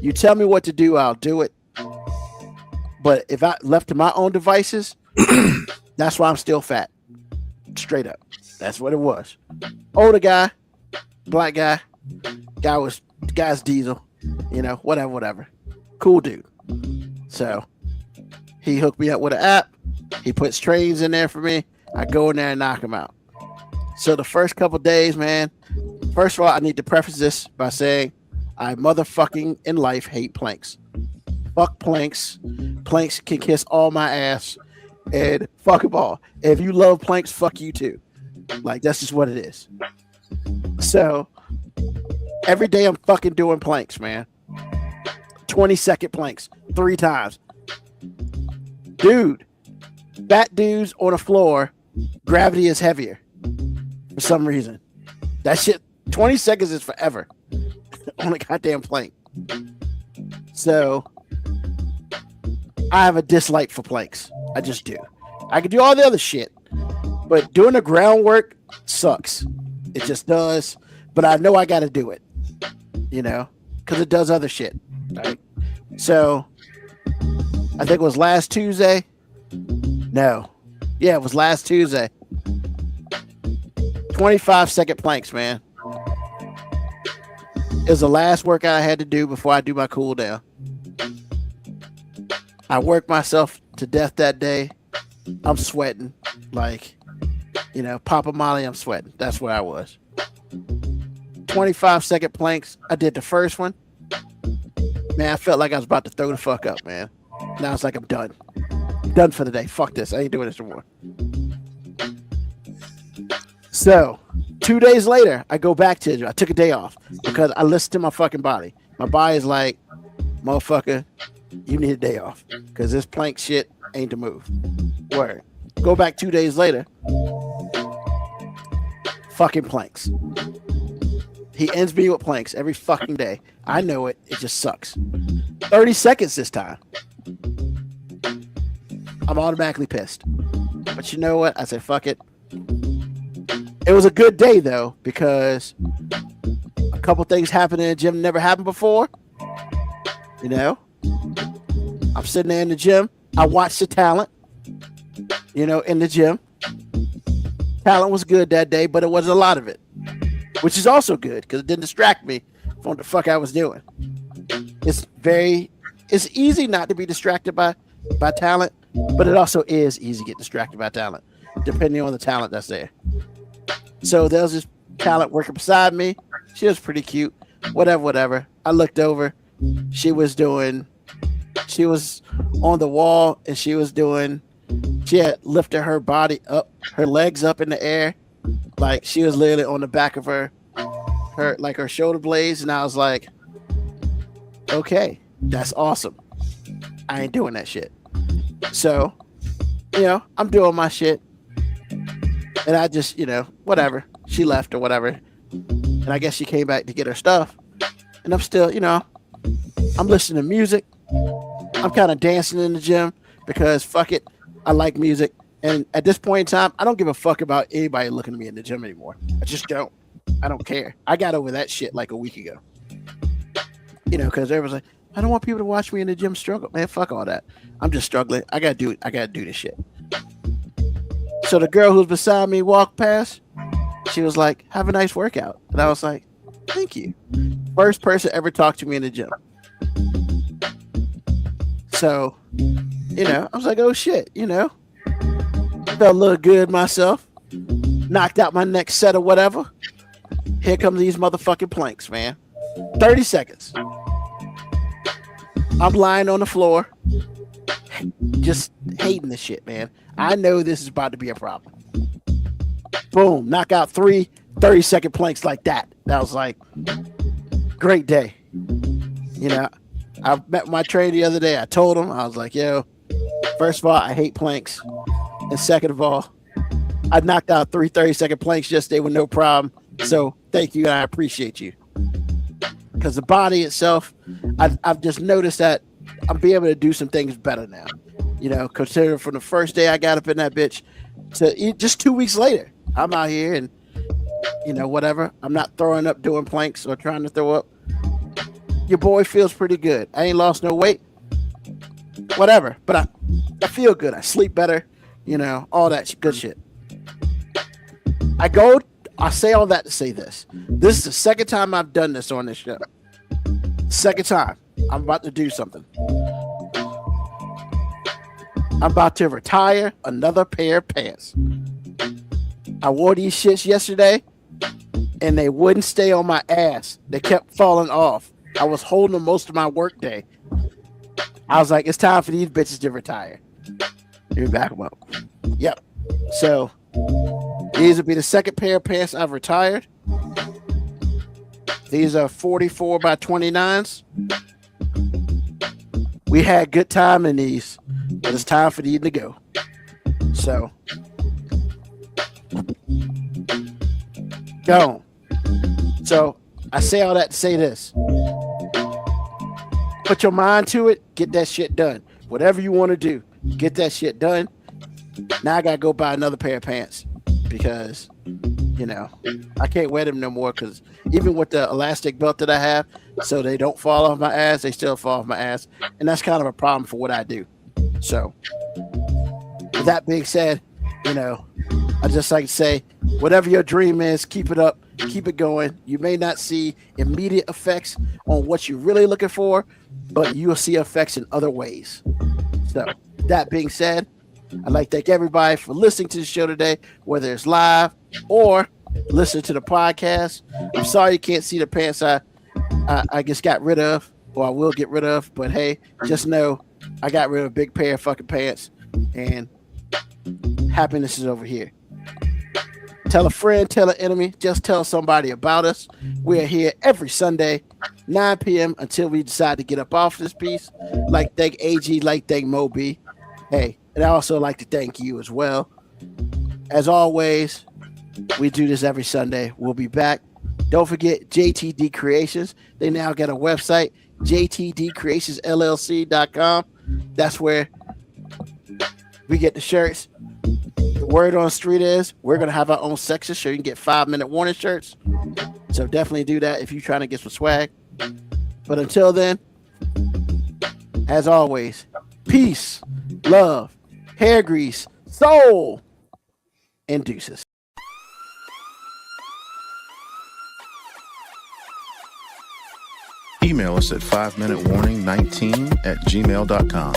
you tell me what to do, I'll do it. But if I left to my own devices, that's why I'm still fat. Straight up. That's what it was. Older guy, black guy, guy's diesel, whatever. Cool dude. So he hooked me up with an app. He puts trains in there for me. I go in there and knock him out. So the first couple days, man, first of all, I need to preface this by saying I motherfucking in life hate planks. Fuck planks. Planks can kiss all my ass and fuck them all. If you love planks, fuck you too. Like, that's just what it is. So every day I'm fucking doing planks, man. 20-second planks 3 times. Dude, fat dudes on the floor, gravity is heavier for some reason. That shit, 20 seconds is forever on a goddamn plank. So I have a dislike for planks. I just do. I can do all the other shit, but doing the groundwork sucks. It just does. But I know I got to do it, because it does other shit. Right? So I think it was last Tuesday. No. Yeah, it was last Tuesday. 25-second planks, man. It was the last workout I had to do before I do my cool down. I worked myself to death that day. I'm sweating. Like, Papa Molly, I'm sweating. That's where I was. 25-second planks. I did the first one. Man, I felt like I was about to throw the fuck up, man. Now it's like I'm done. Done for the day. Fuck this. I ain't doing this no more. So 2 days later, I go back to it. I took a day off because I listened to my fucking body. My body's like, motherfucker, you need a day off because this plank shit ain't the move. Word. Go back 2 days later. Fucking planks. He ends me with planks every fucking day. I know it. It just sucks. 30 seconds this time. I'm automatically pissed. But you know what? I said, fuck it. It was a good day though, because a couple things happened in the gym that never happened before. You know, I'm sitting there in the gym. I watched the talent, you know, in the gym. Talent was good that day, but it wasn't a lot of it, which is also good because it didn't distract me from what the fuck I was doing. It's easy not to be distracted by talent, but it also is easy to get distracted by talent, depending on the talent that's there. So there was this talent working beside me. She was pretty cute. Whatever. I looked over. She was on the wall, and she had lifted her body up, her legs up in the air, like she was literally on the back of her shoulder blades. And I was like, okay, that's awesome. I ain't doing that shit. So, you know, I'm doing my shit. And I just, you know, whatever. She left or whatever. And I guess she came back to get her stuff. And I'm still, you know, I'm listening to music. I'm kind of dancing in the gym because fuck it. I like music. And at this point in time, I don't give a fuck about anybody looking at me in the gym anymore. I just don't. I don't care. I got over that shit like a week ago. You know, because everyone's like, I don't want people to watch me in the gym struggle. Man, fuck all that. I'm just struggling. I gotta do it. I gotta do this shit. So the girl who's beside me walked past. She was like, have a nice workout. And I was like, thank you. First person ever talked to me in the gym. So, you know, I was like, oh shit, you know. Felt a little good myself. Knocked out my next set or whatever. Here come these motherfucking planks, man. 30 seconds. I'm lying on the floor, just hating this shit, man. I know this is about to be a problem. Boom, knock out 3 30-second planks like that. That was like, great day. You know, I met my trainer the other day. I told him, I was like, yo, first of all, I hate planks. And second of all, I knocked out 3 30-second planks yesterday with no problem. So thank you, and I appreciate you. Because the body itself, I've just noticed that I'm being able to do some things better now. You know, considering from the first day I got up in that bitch to just 2 weeks later, I'm out here and, you know, whatever. I'm not throwing up doing planks or trying to throw up. Your boy feels pretty good. I ain't lost no weight. Whatever. But I feel good. I sleep better. You know, all that good shit. I say all that to say this. This is the second time I've done this on this show. Second time. I'm about to do something. I'm about to retire another pair of pants. I wore these shits yesterday, and they wouldn't stay on my ass. They kept falling off. I was holding them most of my work day. I was like, it's time for these bitches to retire. Let me back them up. Yep. So these will be the second pair of pants I've retired. These are 44 by 29s. We had good time in these, but it's time for these to go. So, go. So, I say all that to say this. Put your mind to it, get that shit done. Whatever you want to do, get that shit done. Now I got to go buy another pair of pants because, you know, I can't wear them no more because even with the elastic belt that I have, so they don't fall off my ass, they still fall off my ass. And that's kind of a problem for what I do. So, with that being said, you know, I just like to say, whatever your dream is, keep it up, keep it going. You may not see immediate effects on what you're really looking for, but you will see effects in other ways. So, that being said, I'd like to thank everybody for listening to the show today, whether it's live or listen to the podcast. I'm sorry you can't see the pants I just got rid of, or I will get rid of, but hey, just know I got rid of a big pair of fucking pants, and happiness is over here. Tell a friend, tell an enemy, just tell somebody about us. We're here every Sunday, 9 p.m. until we decide to get up off this piece. Like thank AG, like thank Moby. Hey, and I also like to thank you as well. As always, we do this every Sunday. We'll be back. Don't forget JTD Creations. They now got a website, jtdcreationsllc.com. That's where we get the shirts, the Word on the street is we're going to have our own section so you can get 5-minute warning shirts. So definitely do that if you're trying to get some swag. But until then, as always, peace, love, hair grease, soul, and deuces. Email us at 5minutewarning19@gmail.com.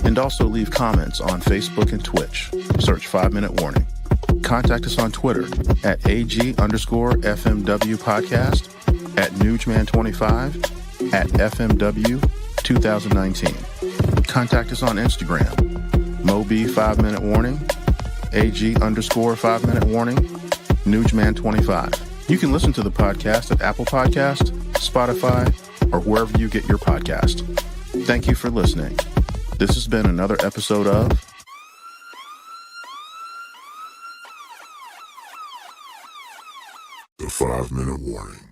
And also leave comments on Facebook and Twitch. Search 5 Minute Warning. Contact us on Twitter at AG_FMW podcast, at Newsman25, at FMW 2019. Contact us on Instagram, Moby 5 Minute Warning, AG_5 Minute Warning, Newsman25. You can listen to the podcast at Apple Podcast, Spotify, or wherever you get your podcast. Thank you for listening. This has been another episode of The 5 Minute Warning.